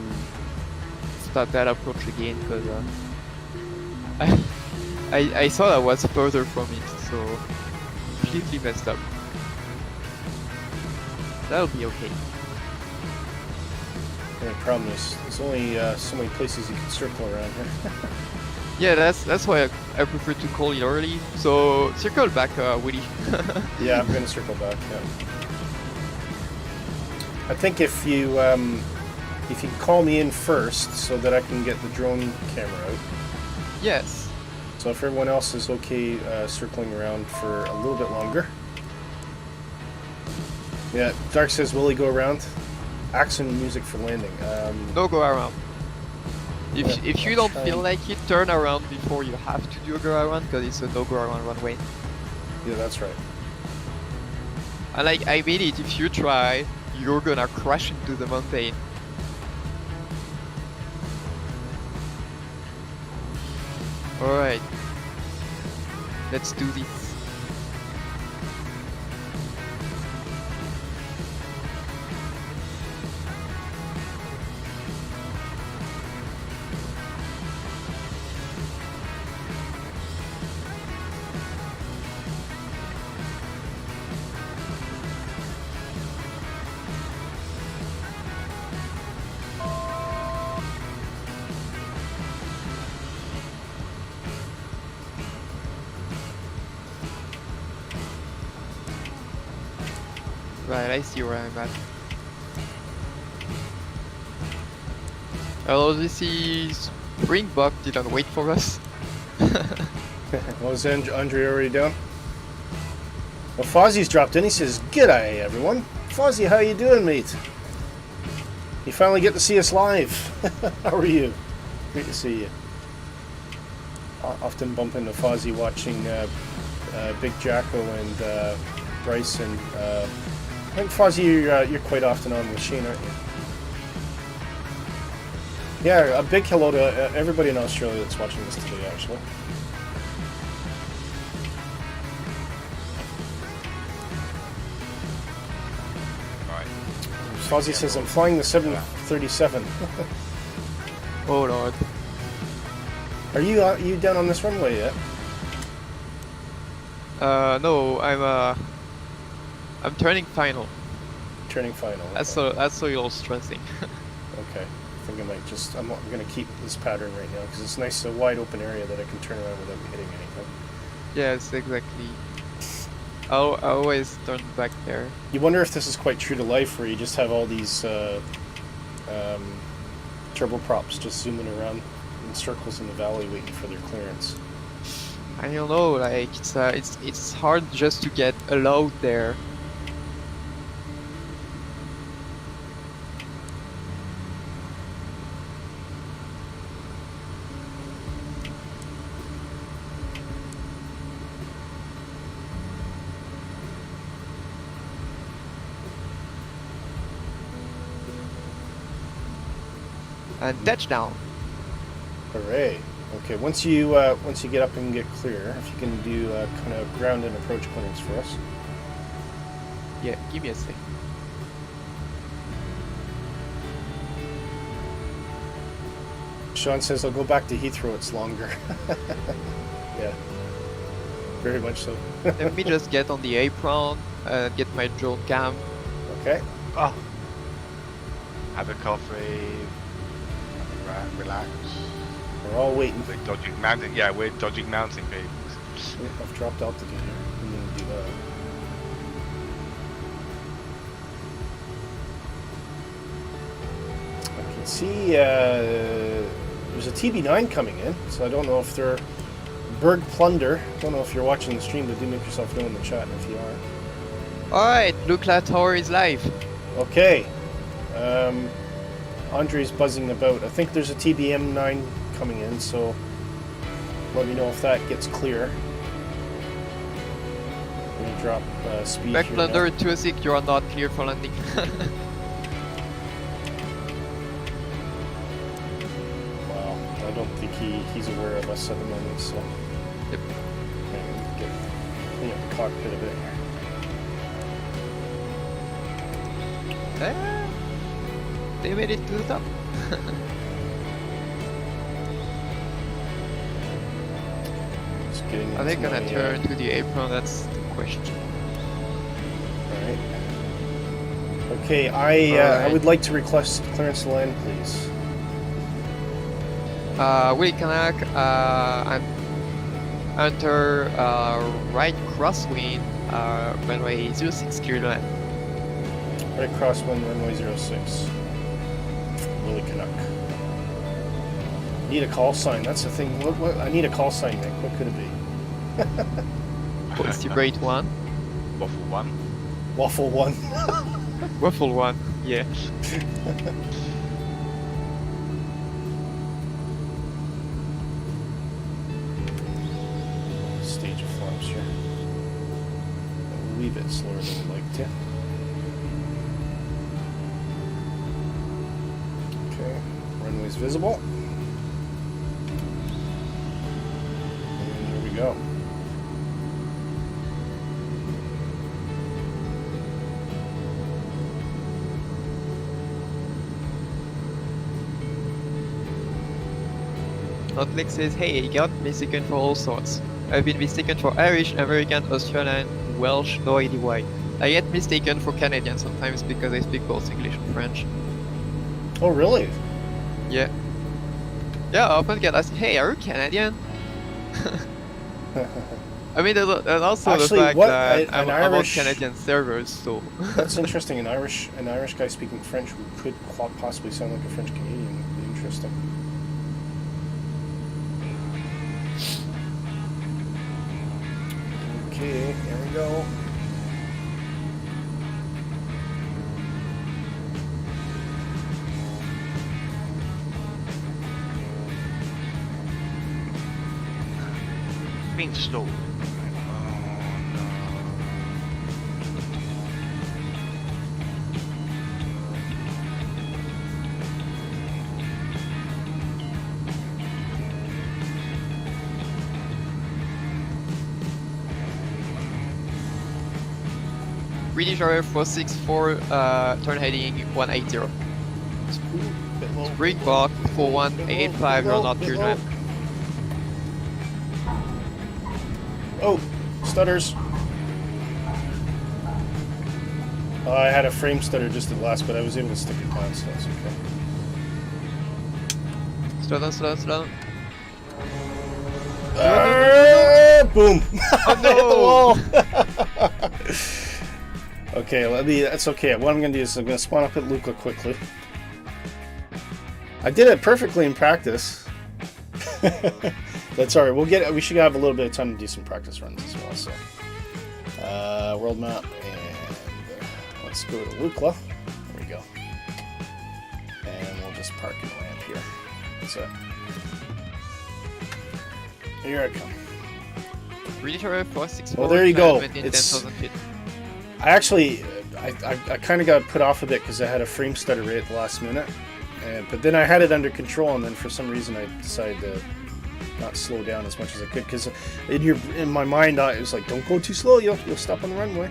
start that approach again because I thought I was further from it, so completely messed up. That'll be okay. The only problem is there's only so many places you can circle around here. Yeah, that's why I prefer to call it early. So circle back, Willy. Yeah, I'm gonna circle back. Yeah. I think if you call me in first, so that I can get the drone camera out. Yes. So if everyone else is okay circling around for a little bit longer. Yeah, Dark says, will he go around? Accent music for landing. No go around. If Yeah, you don't I'll feel try. like it, turn around before you have to do a go around because it's a no go around runway. Yeah, that's right. And like I mean it, if you try, you're gonna crash into the mountain. Alright. Let's do this. Right, I see where I'm at. Hello, this is Springbok didn't wait for us. Was Andre already down? Well, Fozzie's dropped in. He says, "G'day, everyone. Fozzie, how you doing, mate? You finally get to see us live. How are you? Great to see you. Often bump into Fozzie watching Big Jacko and Bryce and I think Fozzie, you're quite often on with Shane, aren't you? Yeah, a big hello to everybody in Australia that's watching this today, actually. Right. Fozzie says, I'm flying the 737. Oh lord. Are you down on this runway yet? No, I'm turning final. Turning final. Okay. That's a little stressing. Okay. I think I might just... I'm going to keep this pattern right now because it's nice, a wide open area that I can turn around without hitting anything. Yes, exactly. I always turn back there. You wonder if this is quite true to life, where you just have all these turboprops just zooming around in circles in the valley waiting for their clearance. I don't know, like it's hard just to get allowed there. And touchdown. Hooray! Okay, once you get up and get clear, if you can do kind of ground and approach clearance for us. Yeah, give me a sec. Sean says I'll go back to Heathrow. It's longer. Yeah, very much so. Let me just get on the apron, get my dual cam. Okay. Oh. Have a coffee. Relax. We're all waiting. We're dodging mountain. Yeah, we're dodging mountain peaks. I've dropped altitude here. I'm gonna do that. I can see there's a TB9 coming in, so I don't know if they're Berg Plunder. Don't know if you're watching the stream, but do make yourself know in the chat if you are. Alright, Lukla Tower is live. Okay. Andre's buzzing about. I think there's a TBM9 coming in, so let me know if that gets clear. I'm gonna drop speed Back here Plunder now. 206, you are not clear for landing. Wow, I don't think he's aware of us at the moment, so... Yep. Okay, clean up the cockpit a bit. They made it to the top. Just getting Are they into gonna my, turn to the apron? That's the question. Alright. Okay, I Alright. would like to request clearance to land, please. Willie Kanak, and enter right crosswind, runway 06 clear to land. Right crosswind, runway 06. Willie Canuck. Need a call sign. That's the thing. What? I need a call sign, Nick. What could it be? Positive rate 1. Waffle 1. Waffle 1. Waffle 1, yeah. Stage of flaps here. A wee bit slower than I'd like to. Okay, runway's visible. And here we go. Outlick says, hey, I got mistaken for all sorts. I've been mistaken for Irish, American, Australian, Welsh, no idea why. I get mistaken for Canadian sometimes because I speak both English and French. Oh, really? Yeah. Yeah, I often get asked, hey, are you Canadian? I mean, there's also Actually, the fact what- that an I'm on Irish- Canadian servers, so... That's interesting. An Irish guy speaking French who could possibly sound like a French Canadian would be interesting. Okay, here we go. Being stalled. British Area 464, turn heading 180. Springbok 4185, you're not clear ramp. Oh, stutters. I had a frame stutter just at last, but I was able to stick it down, so that's okay. Slow down, slow down, slow down. Boom! Oh I hit the wall. Okay, that's okay. What I'm gonna do is I'm gonna spawn up at Lukla quickly. I did it perfectly in practice. That's alright. We should have a little bit of time to do some practice runs as well. So, world map, and let's go to Lukla. There we go. And we'll just park in the ramp here. That's it. Here I come. British Area 464. Well, there you go. Maintain It's. 10,000 feet. I actually, I kind of got put off a bit because I had a frame stutter right at the last minute. But then I had it under control, and then for some reason I decided to not slow down as much as I could, because in my mind it was like, don't go too slow, you'll stop on the runway.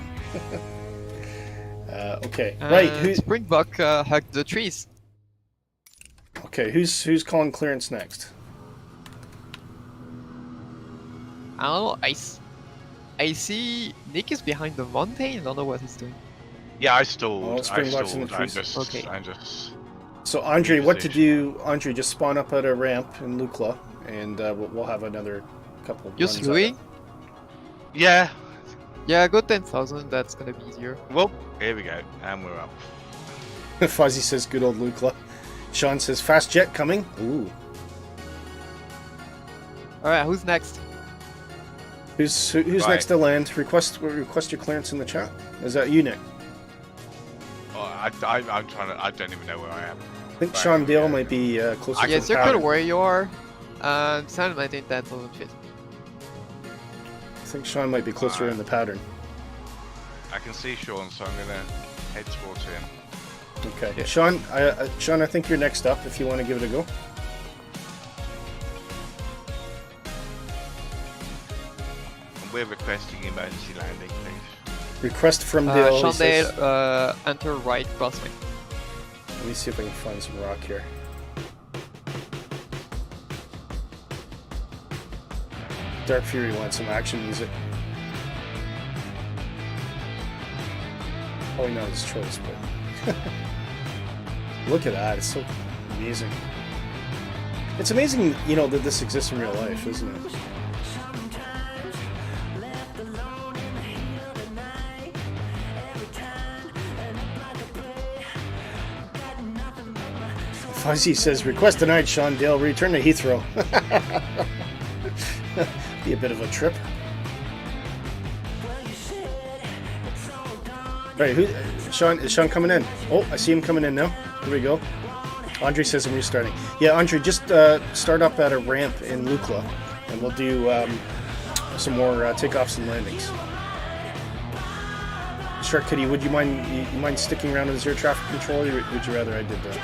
Okay, right. Springbok hugged the trees. Okay, who's calling clearance next? I don't know. I see Nick is behind the mountain. I don't know what he's doing. Yeah, I stalled. Oh, Springbok's in the trees. Okay. I'm just. So Andre, what to do? Andre, just spawn up at a ramp in Lukla, and we'll have another couple of You're runs at slowing? Yeah. Yeah, go 10,000. That's gonna be easier. Well, here we go, and we're up. it. Fuzzy says, "Good old Lukla." Sean says, "Fast jet coming." Ooh. All right, who's next? Who's Right. next to land? Request your clearance in the chat. Is that you, Nick? Oh, I'm trying to. I don't even know where I am. I think Right, Sean Dale yeah. might be closer Yeah, to the circle pattern. where you are. Sound maintain 10,000 feet. I think Sean might be closer in the pattern. I can see Sean, so I'm gonna head towards him. Okay, Yeah. Sean, I think you're next up if you want to give it a go. And we're requesting emergency landing, please. Request from Dale. he Sean says. Dale, enter right crossway. Let me see if I can find some rock here. Dark Fury wants some action music. Probably not his choice, but look at that! It's so amazing. It's amazing, you know, that this exists in real life, isn't it? Fuzzy says, request denied, Sean Dale. Return to Heathrow. Be a bit of a trip. Right, is Sean coming in? Oh, I see him coming in now. Here we go. Andre says I'm restarting. Yeah, Andre, just start up at a ramp in Lukla, and we'll do some more takeoffs and landings. Shark Kitty, would you mind sticking around as air traffic control, or would you rather I did that?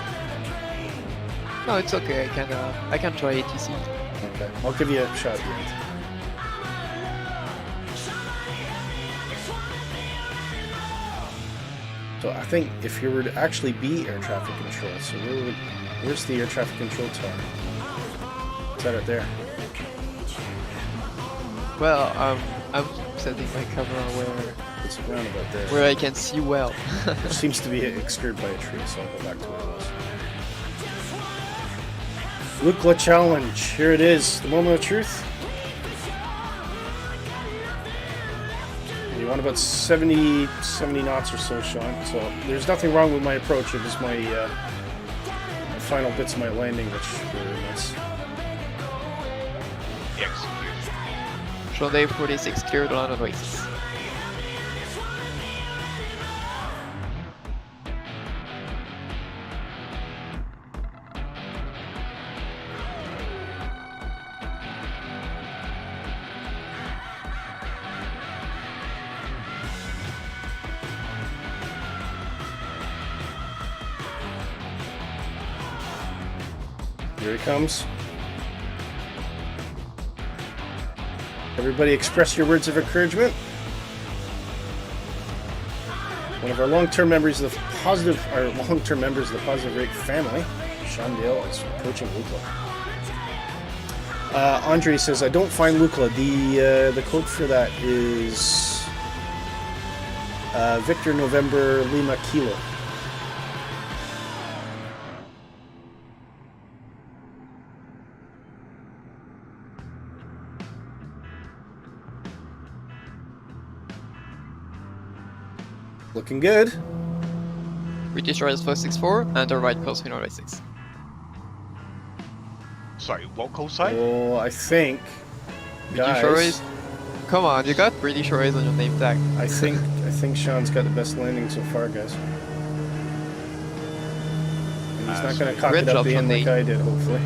No, it's okay. I can try ATC. Okay, I'll give you a shot at the end. So I think if you were to actually be air traffic control, so where's the air traffic control tower? Is that it there? Well, I'm setting my camera It's around about there. where I can see well. Which seems to be obscured by a tree, so I'll go back to where it was. Lukla challenge. Here it is. The moment of truth. You want about 70 knots or so, Sean. So there's nothing wrong with my approach. It was my final bits of my landing, which were a mess. Execution. Sean Dale 46 cleared on races. Here he comes. Everybody express your words of encouragement. One of our long-term members of the positive rate family, Sean Dale, is approaching Lukla. Andre says, I don't find Lukla. The code for that is Victor November Lima Kilo. Looking good. British Rise 464 and a right coast 306. Sorry, what call sign? Oh, I think, British Rise. Come on, you got British Rise on your name tag. I think Sean's got the best landing so far, guys. And he's not going to cock it up the end like I did, hopefully.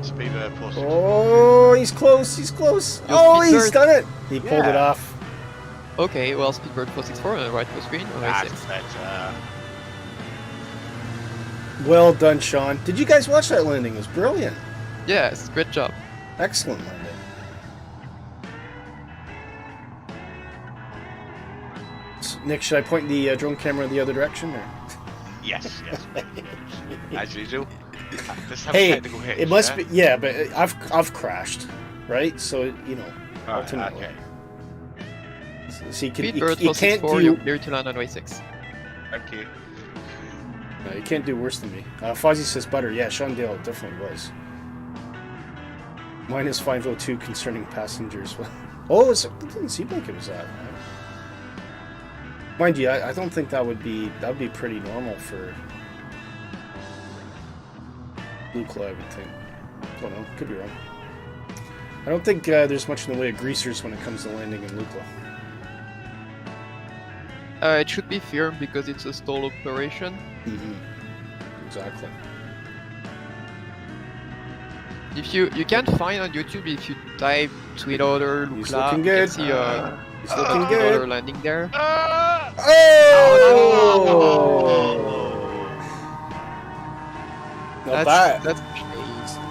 Speed 464. Oh, he's close. He's close. Oh, he's done it. He pulled it off. Okay, well, Speedbird 464 on the right coast green. That's better. Well done, Sean. Did you guys watch that landing? It was brilliant. Yes, great job. Excellent landing. Nick, should I point the drone camera the other direction? Or? Yes. As usual. Let's have a Hey, technical hit. it must be. Yeah, but I've crashed, right? So you know, ultimately. Okay. So you Speedbird can't 464, do. you're clear to land on runway 6. Thank you. No, you can't do worse than me. Fozzie says butter. Yeah, Sean Dale definitely was. Minus 502 concerning passengers. Oh, it didn't seem like it was that. Mind you, I don't think that would be pretty normal for Lukla, I would think. Don't know, could be wrong. I don't think there's much in the way of greasers when it comes to landing in Lukla. It should be firm because it's a stall operation. Exactly. If you can find on YouTube, if you type Twin Otter Lukla, He's looking you good. can see He's looking Twin Otter good. landing there. Now That's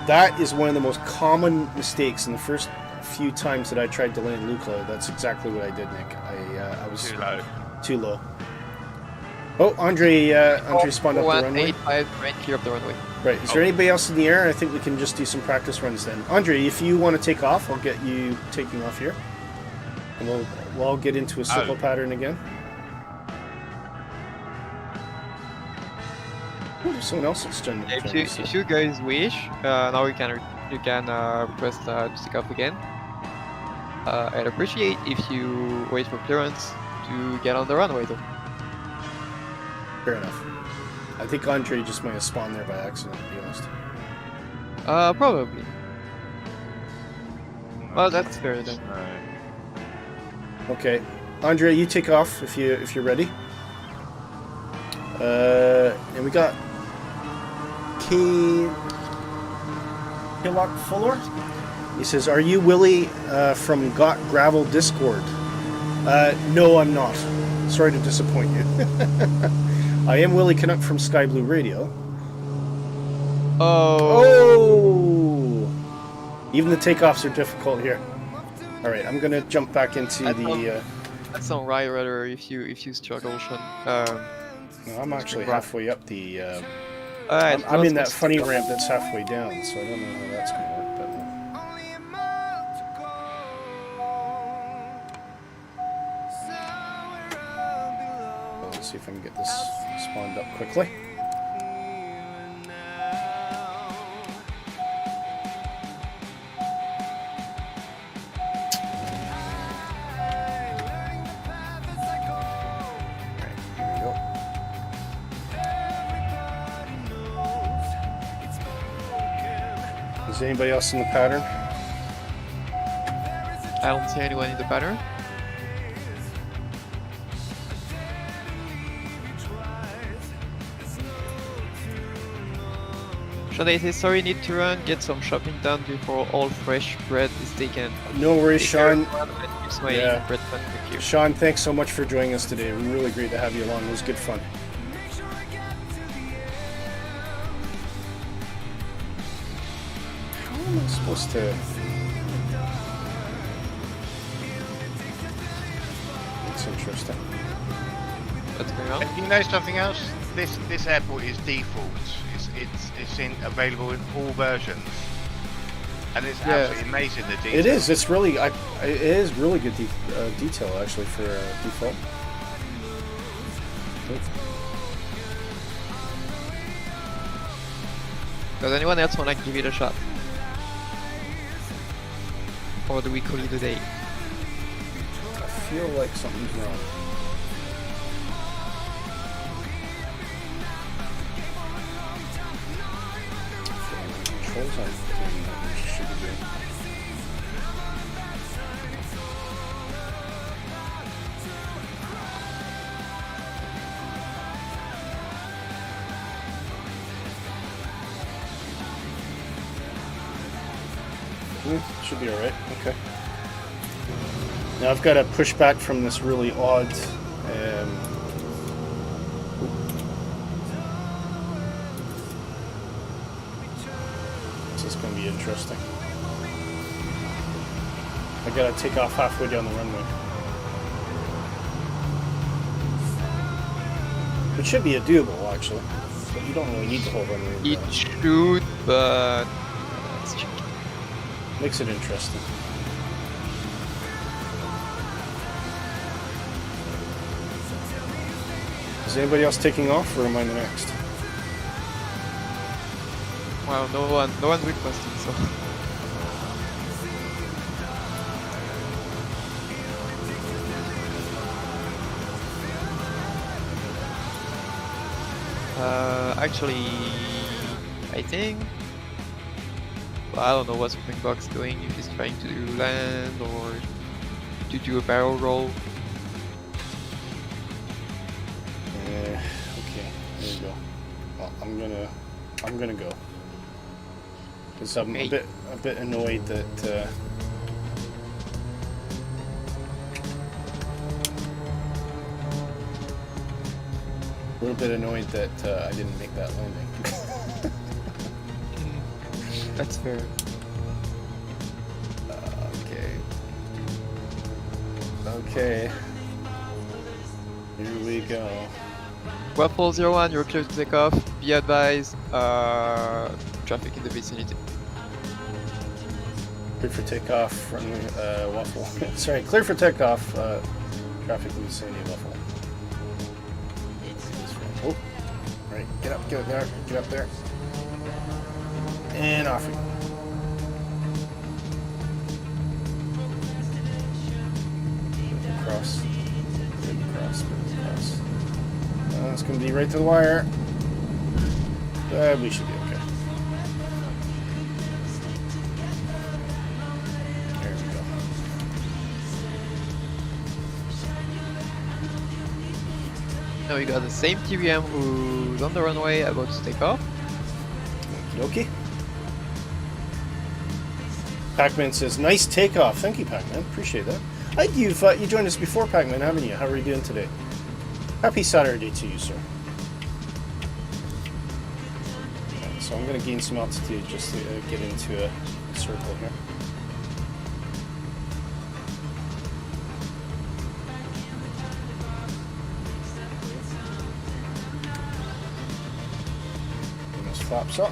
that is one of the most common mistakes in the first few times that I tried to land Lukla. That's exactly what I did, Nick. I was too low. Oh, Andre spawned up the runway. 185 right clear of the runway. Right. Is there anybody else in the air? I think we can just do some practice runs then. Andre, if you want to take off, I'll get you taking off here, and we'll all get into a circle pattern again. Oh, there's someone else that's done. If you guys wish, now you can request to take off again. I'd appreciate if you wait for clearance to get on the runway though. Fair enough. I think Andre just might have spawned there by accident, to be honest. Probably. Well, that's fair then. Okay, Andre, you take off if you're ready. And we got Hillock Fuller. He says, "Are you Willie from Got Gravel Discord?" No, I'm not. Sorry to disappoint you. I am Willie Canuck from Sky Blue Radio. Oh! Even the takeoffs are difficult here. All right, I'm gonna jump back into the. That's alright, rather if you struggle, Sean. No, I'm actually halfway up the. Alright, I'm in that funny ramp that's halfway down, so I don't know how that's gonna work. But let's see if I can get this spawned up quickly. Is anybody else in the pattern? I don't see anyone in the pattern. Should I say sorry, need to run, get some shopping done before all fresh bread is taken. No worries, Sean. Yeah. Sean, thanks so much for joining us today. We're really great to have you along. It was good fun. How am I supposed to... That's interesting. What's going on? And you know something else? This airport is default. It's available in all versions, and it's absolutely amazing the detail. It is. It's really. It is really good detail actually for default. Does anyone else want to give it a shot? Or do we call it a day? I feel like something's wrong. Controls aren't doing what they should be doing. Should be alright, okay. Now I've got to push back from this really odd this is going to be interesting. I got to take off halfway down the runway. It should be a doable actually, but you don't really need the whole runway. It should, but it's tricky. Makes it interesting. Is anybody else taking off, or am I the next? Well, no one's requesting, so. Actually, I think. Well, I don't know what Springbok's doing, if he's trying to land or to do a barrel roll. Okay, there you go. Well, I'm gonna go. Because I'm a bit annoyed that a little bit annoyed that I didn't make that landing. That's fair. Okay. Here we go. Waffle 01, you're clear to take off. Be advised, traffic in the vicinity. Clear for takeoff, runway, Waffle. Sorry, clear for takeoff, traffic in the vicinity of Waffle. Oh, right, get up there. And off we go. Cross. It's going to be right to the wire. We should be okay. There we go. Now we got the same TVM who's on the runway about to take off. Okay. Pac-Man says, nice takeoff. Thank you, Pac-Man. Appreciate that. You joined us before, Pac-Man, haven't you? How are you doing today? Happy Saturday to you, sir. Right, so I'm going to gain some altitude just to get into a circle here. Bring those flaps up.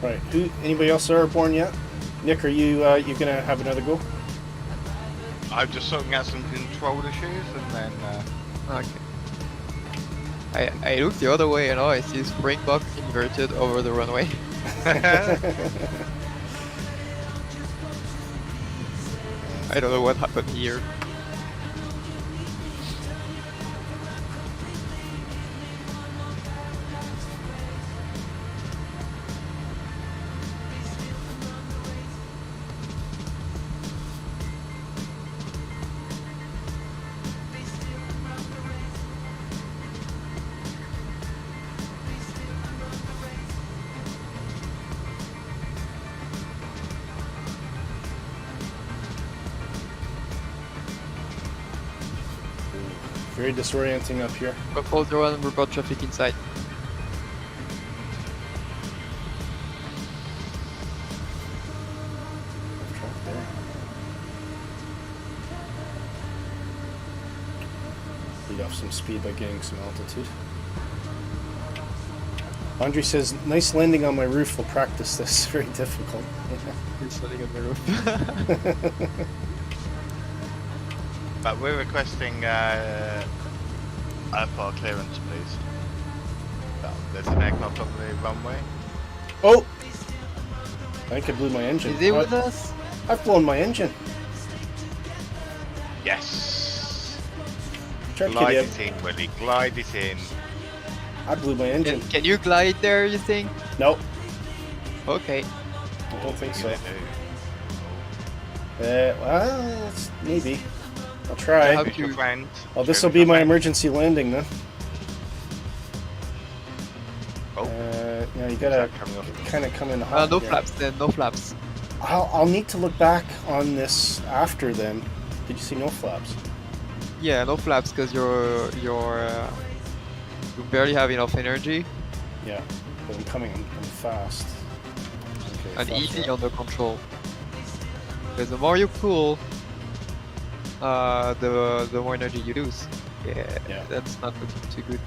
Right. Anybody else airborne yet? Nick, are you gonna have another go? I'm just sorting out some control issues, and then. Okay. I look the other way and I see Springbok inverted over the runway. I don't know what happened here. Very disorienting up here. Waffle 01, report traffic inside. there. Lead off some speed by getting some altitude. Andre says, nice landing on my roof. We'll practice this. Very difficult. It's landing on my roof. But we're requesting airport clearance, please. There's an aircraft on the runway. Oh! I think I blew my engine. Is he with us? I've blown my engine. Yes! Try Glide Kodiak. it in, Willie. Glide it in. I blew my engine. Can you glide there, you think? Nope. Okay. I don't think so. Yeah, Well, maybe. I'll try. How Who's your friend? Well, this will be my emergency landing then. Oh. Yeah, you gotta Coming off. kind of come in hot. No here. flaps then, no flaps. I'll need to look back on this after then. Did you see no flaps? Yeah, no flaps because you barely have enough energy Yeah, but I'm coming. I'm fast. Okay, and flaps easy are up. under control. Because the more you cool, the more energy you lose. Yeah. That's not looking too good.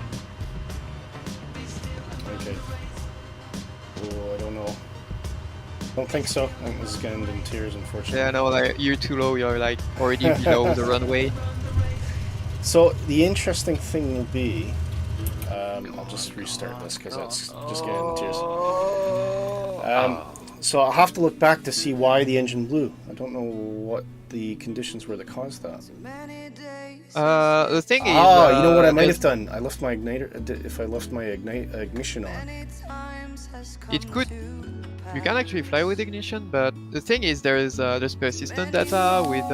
Okay. Oh, I don't know. Don't think so. I think this is gonna end in tears, unfortunately. Yeah, no, like you're too low. You're like already below the runway. So the interesting thing will be, I'll just restart this because that's just getting in tears. So I'll have to look back to see why the engine blew. I don't know what the conditions were that caused that. The thing is. Oh, you know what I might there's- have done? I left my igniter. If I left my ignition on. It could. You can actually fly with ignition, but the thing is, there's persistent data with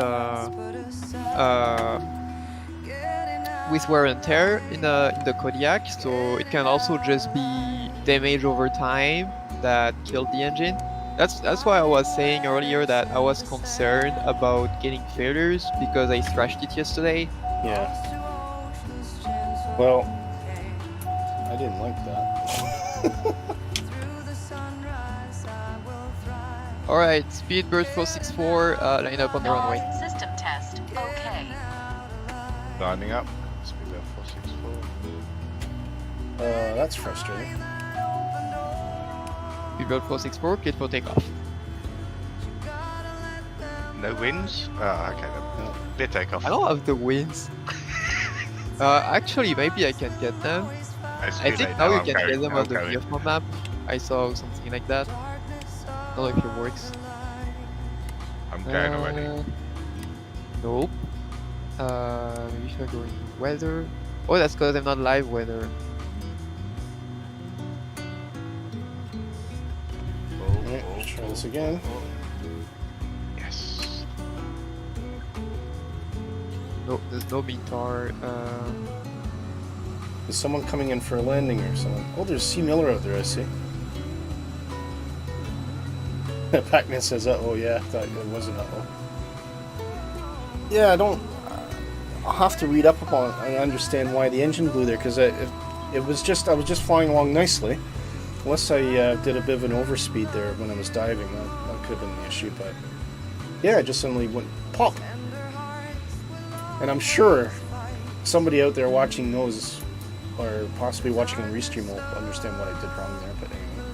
wear and tear in the Kodiak, so it can also just be damage over time that killed the engine. That's why I was saying earlier that I was concerned about getting failures because I thrashed it yesterday. Yeah. Well, I didn't like that. Alright, Speedbird 464, line up on the runway. System test. Okay. Lining up. Speedbird 464. That's frustrating. Speedbird 464, cleared for takeoff. No wins? Oh, okay then. No. Clear takeoff. I don't have the wins. Actually, maybe I can get them. It's I too think late now you I'm can going, get them I'm on the going. VFM map. I saw something like that. I don't know if it works. I'm going already. Nope. Maybe if I go into weather. Oh, that's because I'm not live weather. Alright, let's try this again. Yes. No, there's no Bintar. Is someone coming in for a landing or someone? Oh, there's C. Miller out there, I see. Pac-Man says, uh-oh, yeah, I thought it wasn't uh-oh. Yeah, I don't... I'll have to read up upon it and understand why the engine blew there, because I was just flying along nicely. Unless I did a bit of an overspeed there when I was diving, that could have been the issue, but... Yeah, it just suddenly went pop! And I'm sure somebody out there watching knows, or possibly watching on Restream will understand what I did wrong there, but anyway.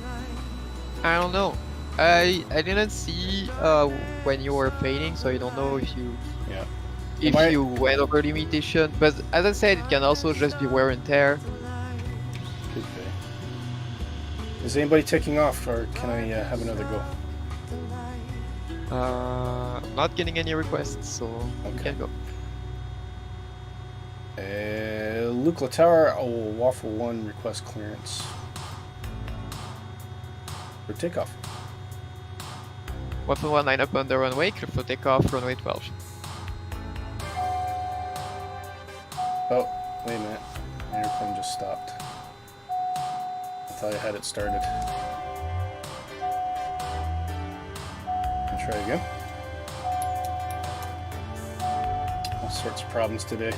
I don't know. I didn't see when you were fading, so I don't know if you Yeah. you went over limitation. But as I said, it can also just be wear and tear. Could be. Is anybody taking off, or can I have another go? I'm not getting any requests, so you Okay. can go. Lukla Tower, Waffle 1 request clearance. For takeoff. Weapon 1 line up on the runway, clear for takeoff, runway 12. Oh, wait a minute. My airplane just stopped. I thought I had it started. Try again. All sorts of problems today.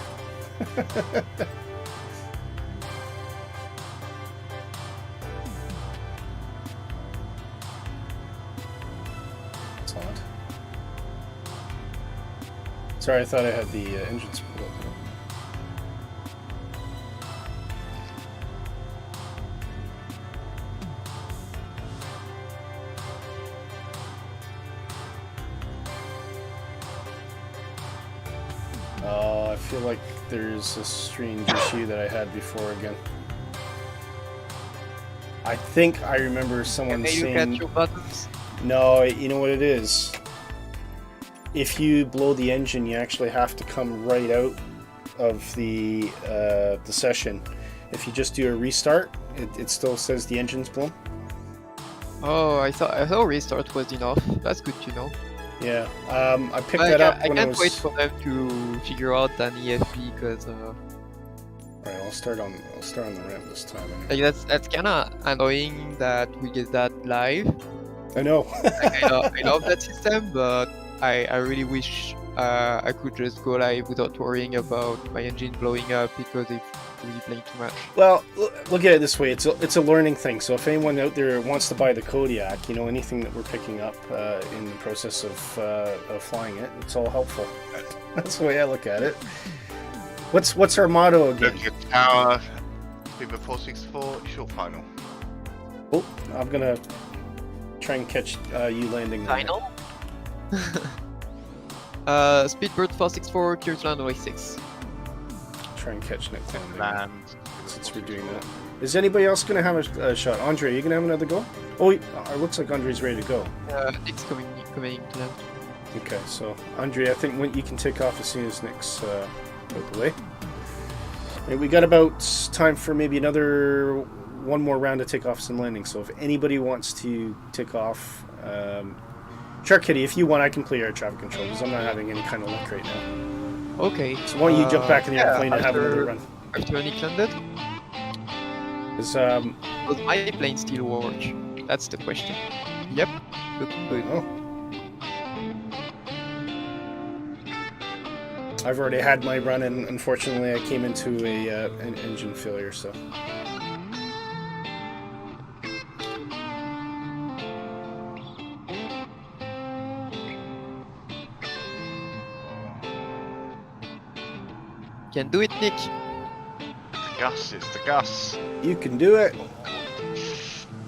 That's odd. Sorry, I thought I had the engines pulled up. I feel like there's a strange issue that I had before again. I think I remember someone Can you saying... get your buttons? No, you know what it is? If you blow the engine, you actually have to come right out of the session. If you just do a restart, it still says the engine's blown. Oh, I thought restart was enough. That's good to know. Yeah, I picked that up I when I can't was... wait for them to figure out an EFP because Alright, I'll start on the ramp this time. like that's kind of annoying that we get that live. I know. I love that system, but I really wish I could just go live without worrying about my engine blowing up because it's really playing too much. Well, look at it this way. It's a learning thing. So if anyone out there wants to buy the Kodiak, you know, anything that we're picking up in the process of flying it, it's all helpful. That's the way I look at it. What's our motto again? Look at tower. Fever 464. Short final. Oh, I'm gonna try and catch you landing there. Final? Speedbird 464, clear to land runway 6. Try and catch Nick landing Land. since we're doing that. Is anybody else gonna have a shot? Andre, are you gonna have another go? Oh, it looks like Andre's ready to go. Nick's coming to land. Okay, so Andre, I think when you can take off as soon as Nick's out the way. And we got about time for maybe one more round of takeoffs and landings. So if anybody wants to take off, Shark Kitty, if you want, I can play air traffic control because I'm not having any kind of luck right now. Okay. So why don't you jump back in the airplane and have another run? After Nick landed, Does my plane still work? That's the question. Yep, looking good. oh. I've already had my run, and unfortunately, I came into an engine failure. So. Can do it, Nick. Gus, it's the Gus. You can do it.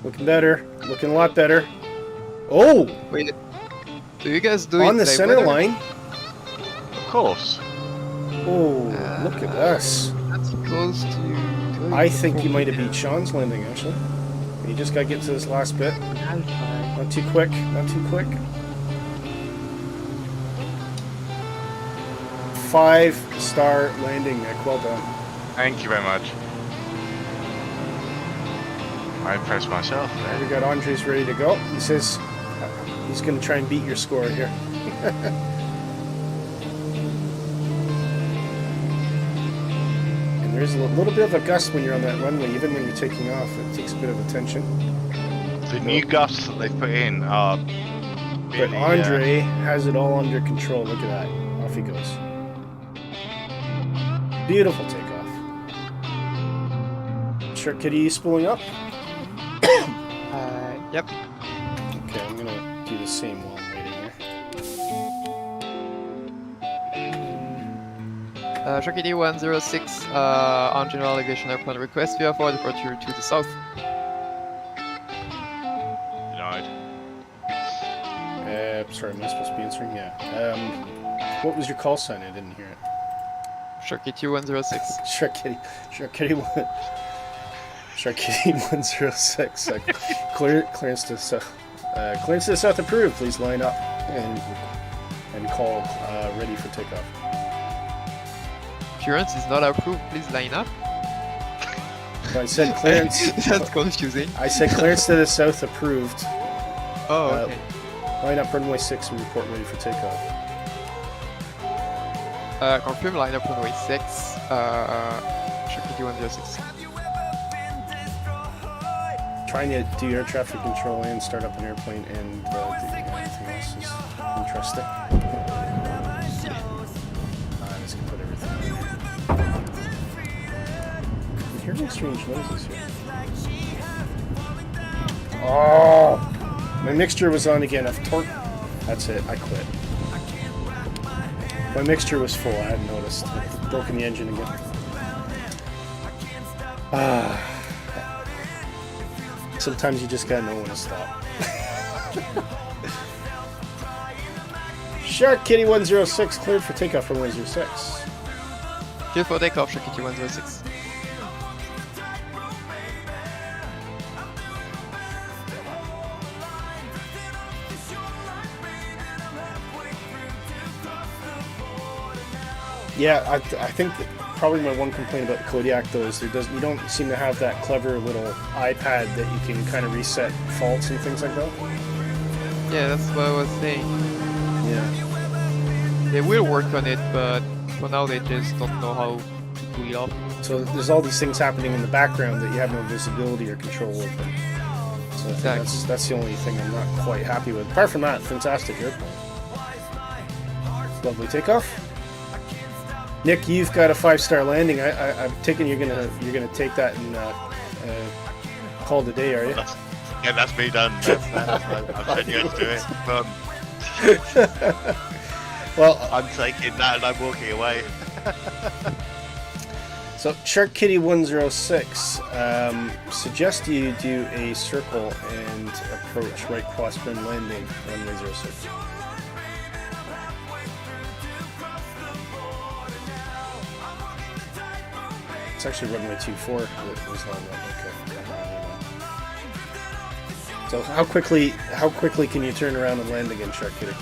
Looking better. Looking a lot better. Oh! Wait, do you guys do it On the like center weather? line. Of course. Oh, look at this. That's close to... I think you might have beat Sean's landing, actually. You just gotta get to this last bit. I'll try. Not too quick. Not too quick. 5-star landing, Nick. Well done. Thank you very much. I impressed myself We there. got Andres ready to go. He says he's gonna try and beat your score here. And there's a little bit of a gust when you're on that runway, even when you're taking off. It takes a bit of attention. The new Gus that they've put in are But really, Andre has it all under control. Look at that. Off he goes. Beautiful takeoff. Shark Kitty, you spooling up? Yep. Okay, I'm gonna do the same while I'm waiting here. Shark Kitty 106 on general aviation airplane request via for departure to the south. denied. Sorry, am I supposed to be answering? Yeah. What was your call sign? I didn't hear it. Shark Kitty 106. Shark Kitty 106. Clearance to south. Clearance to the south approved. Please line up and call ready for takeoff. Clearance is not approved. Please line up. I said clearance. That's confusing. I said clearance to the south approved. Oh, okay. Line up runway 6 and report ready for takeoff. Confirm line up runway 6. Shark Kitty 106. Trying to do air traffic control and start up an airplane and do anything else is interesting. I'm just gonna put everything in. I'm hearing strange noises here. Oh! My mixture was on again. I've torqued. That's it. I quit. My mixture was full, I hadn't noticed. I've broken the engine again. Sometimes you just gotta know when to stop. Shark Kitty 106 cleared for takeoff from 106. Clear for takeoff, Shark Kitty 106. Yeah, I think that probably my one complaint about the Kodiak though is you don't seem to have that clever little iPad that you can kind of reset faults and things like that. Yeah, that's what I was saying. Yeah. They will work on it, but for now they just don't know how to pull it off. So there's all these things happening in the background that you have no visibility or control over. So I think that's the only thing I'm not quite happy with. Apart from that, fantastic airplane. Lovely takeoff. Nick, you've got a 5-star landing. I'm taking you're gonna take that and call it a day, are you? That's me done. I've said yes to it. Well, I'm taking that and I'm walking away. So Shark Kitty 106 suggest you do a circle and approach right crosswind landing runway 06. It's actually runway 24 that was on that. Okay. So how quickly can you turn around and land again, Shark Kitty?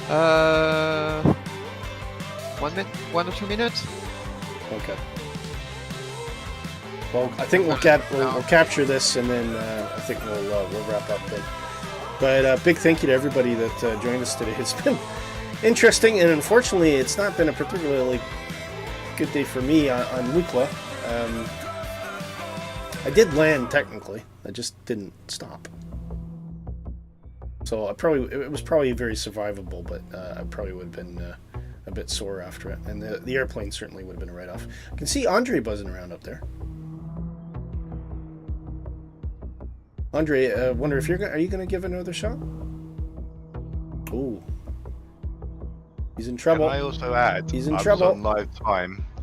1 minute, 1 or 2 minutes. Okay. Well, I think we'll capture this and then I think we'll wrap up then. But big thank you to everybody that joined us today. It's been interesting, and unfortunately, it's not been a particularly good day for me on Lukla. I did land technically, I just didn't stop. So it was probably very survivable, but I probably would have been a bit sore after it, and the airplane certainly would have been a write-off. I can see Andre buzzing around up there. Andre, wonder if are you going to give another shot? Ooh, he's in trouble. Can I also add? He's in I trouble. was on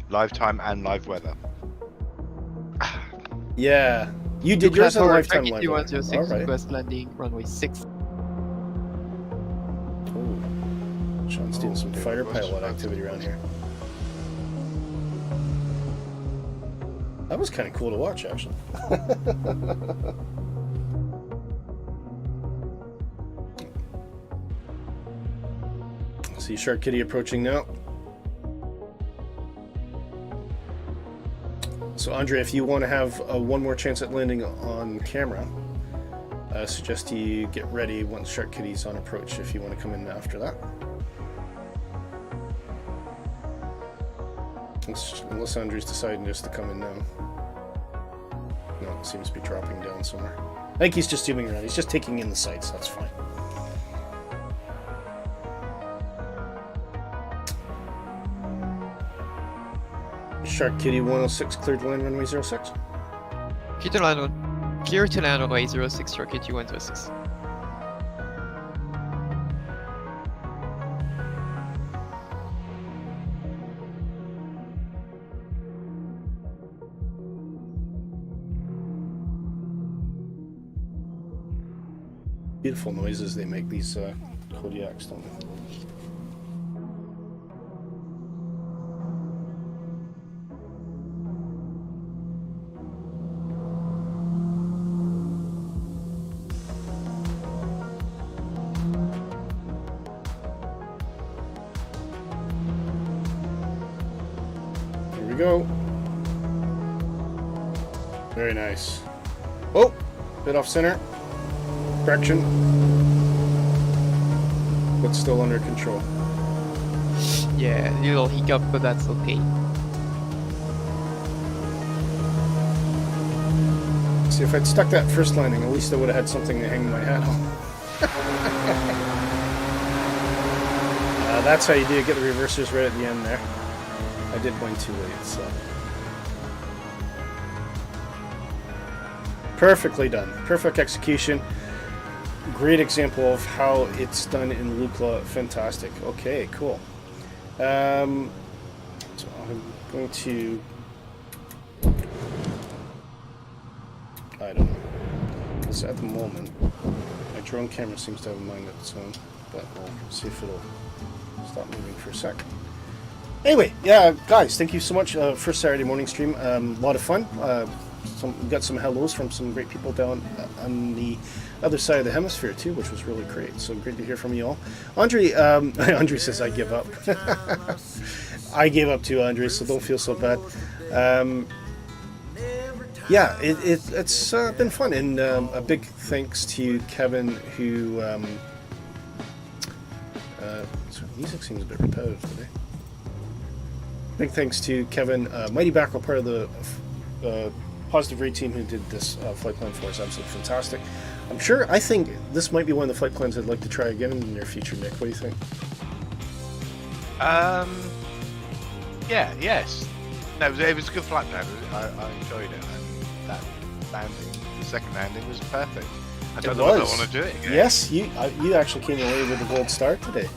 live time and live weather. Yeah, you did yours on lifetime live. weather. 106 All right. request landing runway 6. Ooh. Sean's doing some fighter pilot activity around here. That was kind of cool to watch, actually. See Shark Kitty approaching now. So Andre, if you want to have one more chance at landing on camera, I suggest you get ready once Shark Kitty's on approach if you want to come in after that. Unless Andre's deciding just to come in now. No, it seems to be dropping down somewhere. I think he's just zooming around. He's just taking in the sights. That's fine. Shark Kitty 106 cleared to land runway 06. Clear to land on runway 06, Shark Kitty 106. Beautiful noises they make, these Kodiaks, don't they? Here we go. Very nice. Oh, bit off center. Correction, but still under control. Yeah, a little hiccup, but that's okay. See, if I'd stuck that first landing, at least I would have had something to hang my hat on. That's how you do it. Get the reversers right at the end there. I did one too late, so. Perfectly done. Perfect execution. Great example of how it's done in Lukla. Fantastic. Okay, cool. So I'm going to... I don't know. Because at the moment, my drone camera seems to have a mind of its own. But we'll see if it'll stop moving for a sec. Anyway, yeah, guys, thank you so much. First Saturday morning stream. A lot of fun. We got some hellos from some great people down on the other side of the hemisphere too, which was really great. So great to hear from you all. Andre, Andre says I give up. I gave up too, Andre. So don't feel so bad. Yeah, it's been fun, and a big thanks to Kevin, who. So music seems a bit repetitive today. Big thanks to Kevin, Mighty Backwell, part of the Positive Ray team who did this flight plan for us. Absolutely fantastic. I think this might be one of the flight plans I'd like to try again in the near future, Nick. What do you think? Yeah, yes. No, it was a good flight plan. I enjoyed it. And that landing, the second landing was perfect. I don't know if I want to do it again. Yes, you actually came away with a gold star today.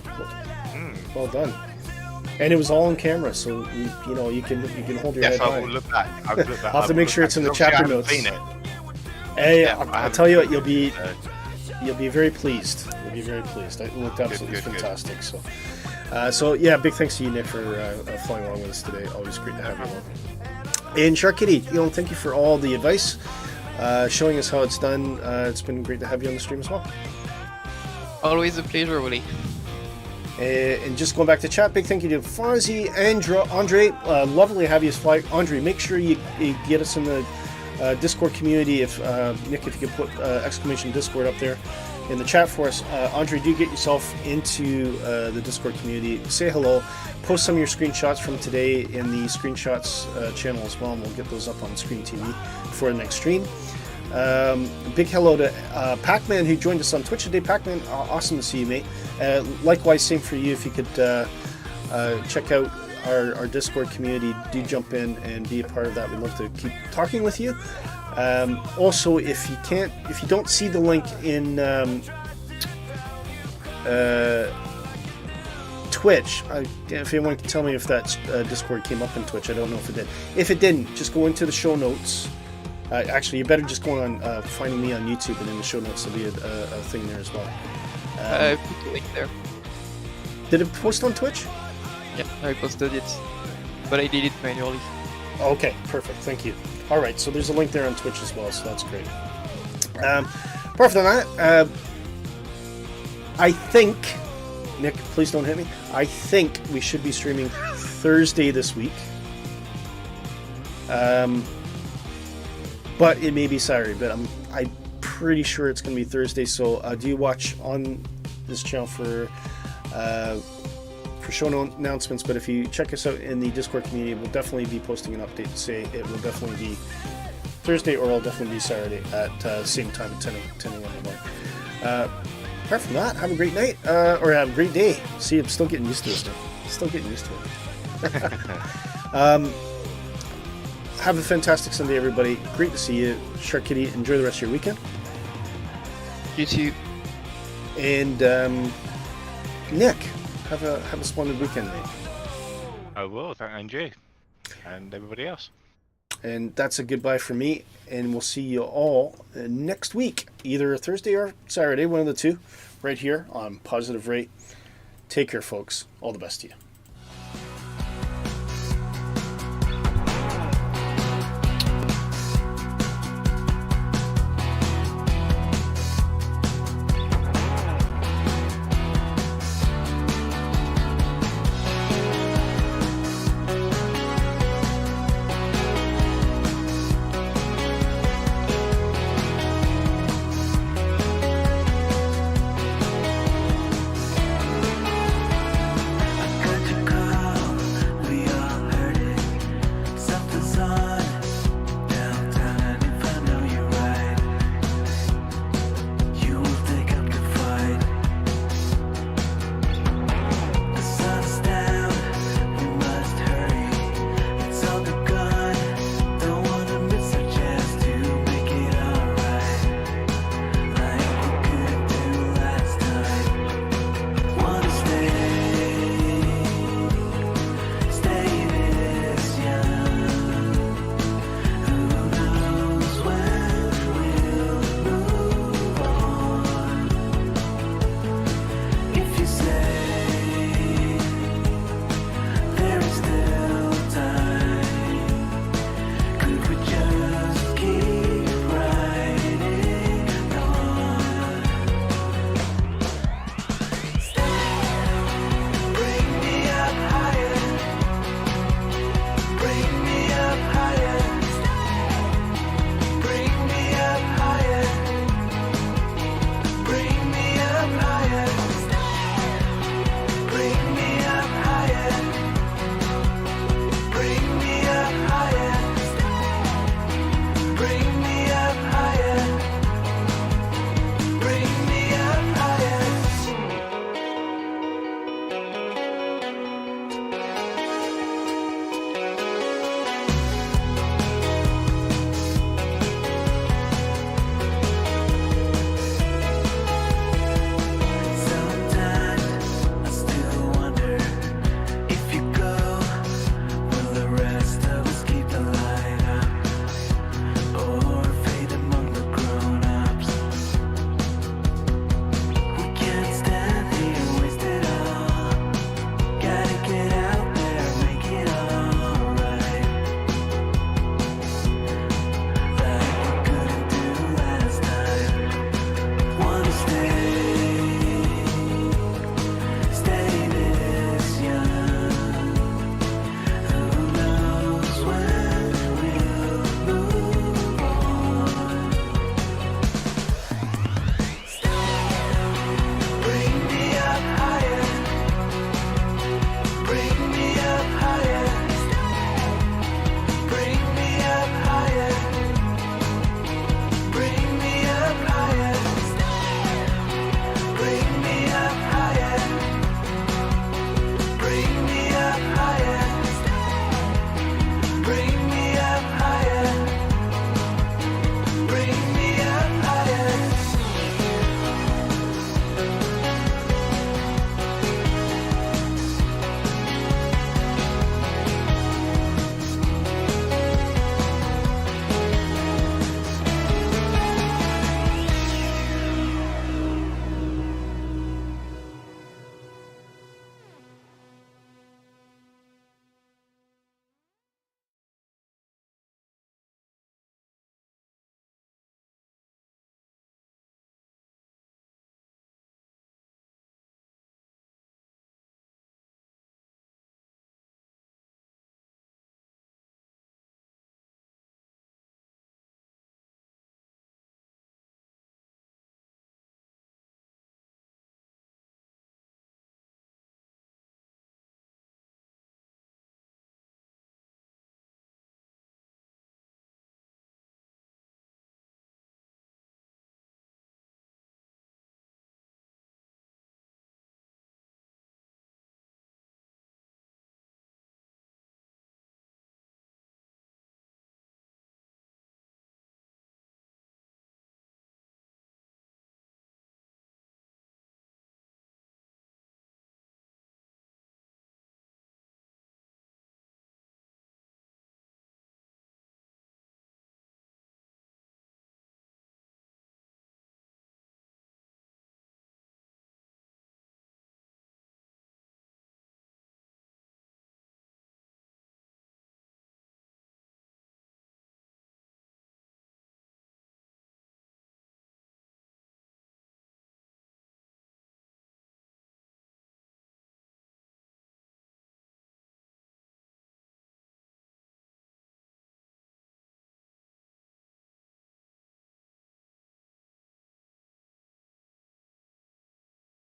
Well done. And it was all on camera, so you can hold your head high. Yes, I will look back. I'll have to make sure it's in the chapter notes. Seen it. Hey, I'll tell you what, you'll be very pleased. You'll be very pleased. It looked absolutely fantastic. Good. So yeah, big thanks to you, Nick, for flying along with us today. Always great to have you on. And Shark Kitty, thank you for all the advice, showing us how it's done. It's been great to have you on the stream as well. Always a pleasure, Willie. And just going back to chat, big thank you to Fozzie and Andre. Lovely to have you fly. Andre, make sure you get us in the Discord community. Nick, if you could put exclamation Discord up there in the chat for us. Andre, do get yourself into the Discord community. Say hello. Post some of your screenshots from today in the screenshots channel as well, and we'll get those up on Screen TV before the next stream. Big hello to Pac-Man, who joined us on Twitch today. Pac-Man, awesome to see you, mate. Likewise, same for you. If you could check out our Discord community, do jump in and be a part of that. We'd love to keep talking with you. Also, if you don't see the link in Twitch, if anyone can tell me if that Discord came up in Twitch, I don't know if it did. If it didn't, just go into the show notes. Actually, you better just go on finding me on YouTube, and in the show notes there'll be a thing there as well. I put the link there. Did it post on Twitch? Yeah, I posted it, but I did it manually. Okay, perfect. Thank you. All right, so there's a link there on Twitch as well, so that's great. Apart from that, I think, Nick, please don't hit me. I think we should be streaming Thursday this week. But it may be Saturday, but I'm pretty sure it's going to be Thursday. So do watch on this channel for show announcements. But if you check us out in the Discord community, we'll definitely be posting an update to say it will definitely be Thursday, or it'll definitely be Saturday at same time at 10 a.m. in the morning. Apart from that, have a great night, or have a great day. See, I'm still getting used to this. Still getting used to it. Have a fantastic Sunday, everybody. Great to see you. Shark Kitty, enjoy the rest of your weekend. You too. And Nick, have a splendid weekend, mate. I will, thank you. And everybody else. And that's a goodbye from me, and we'll see you all next week, either Thursday or Saturday, one of the two, right here on Positive Rate. Take care, folks. All the best to you.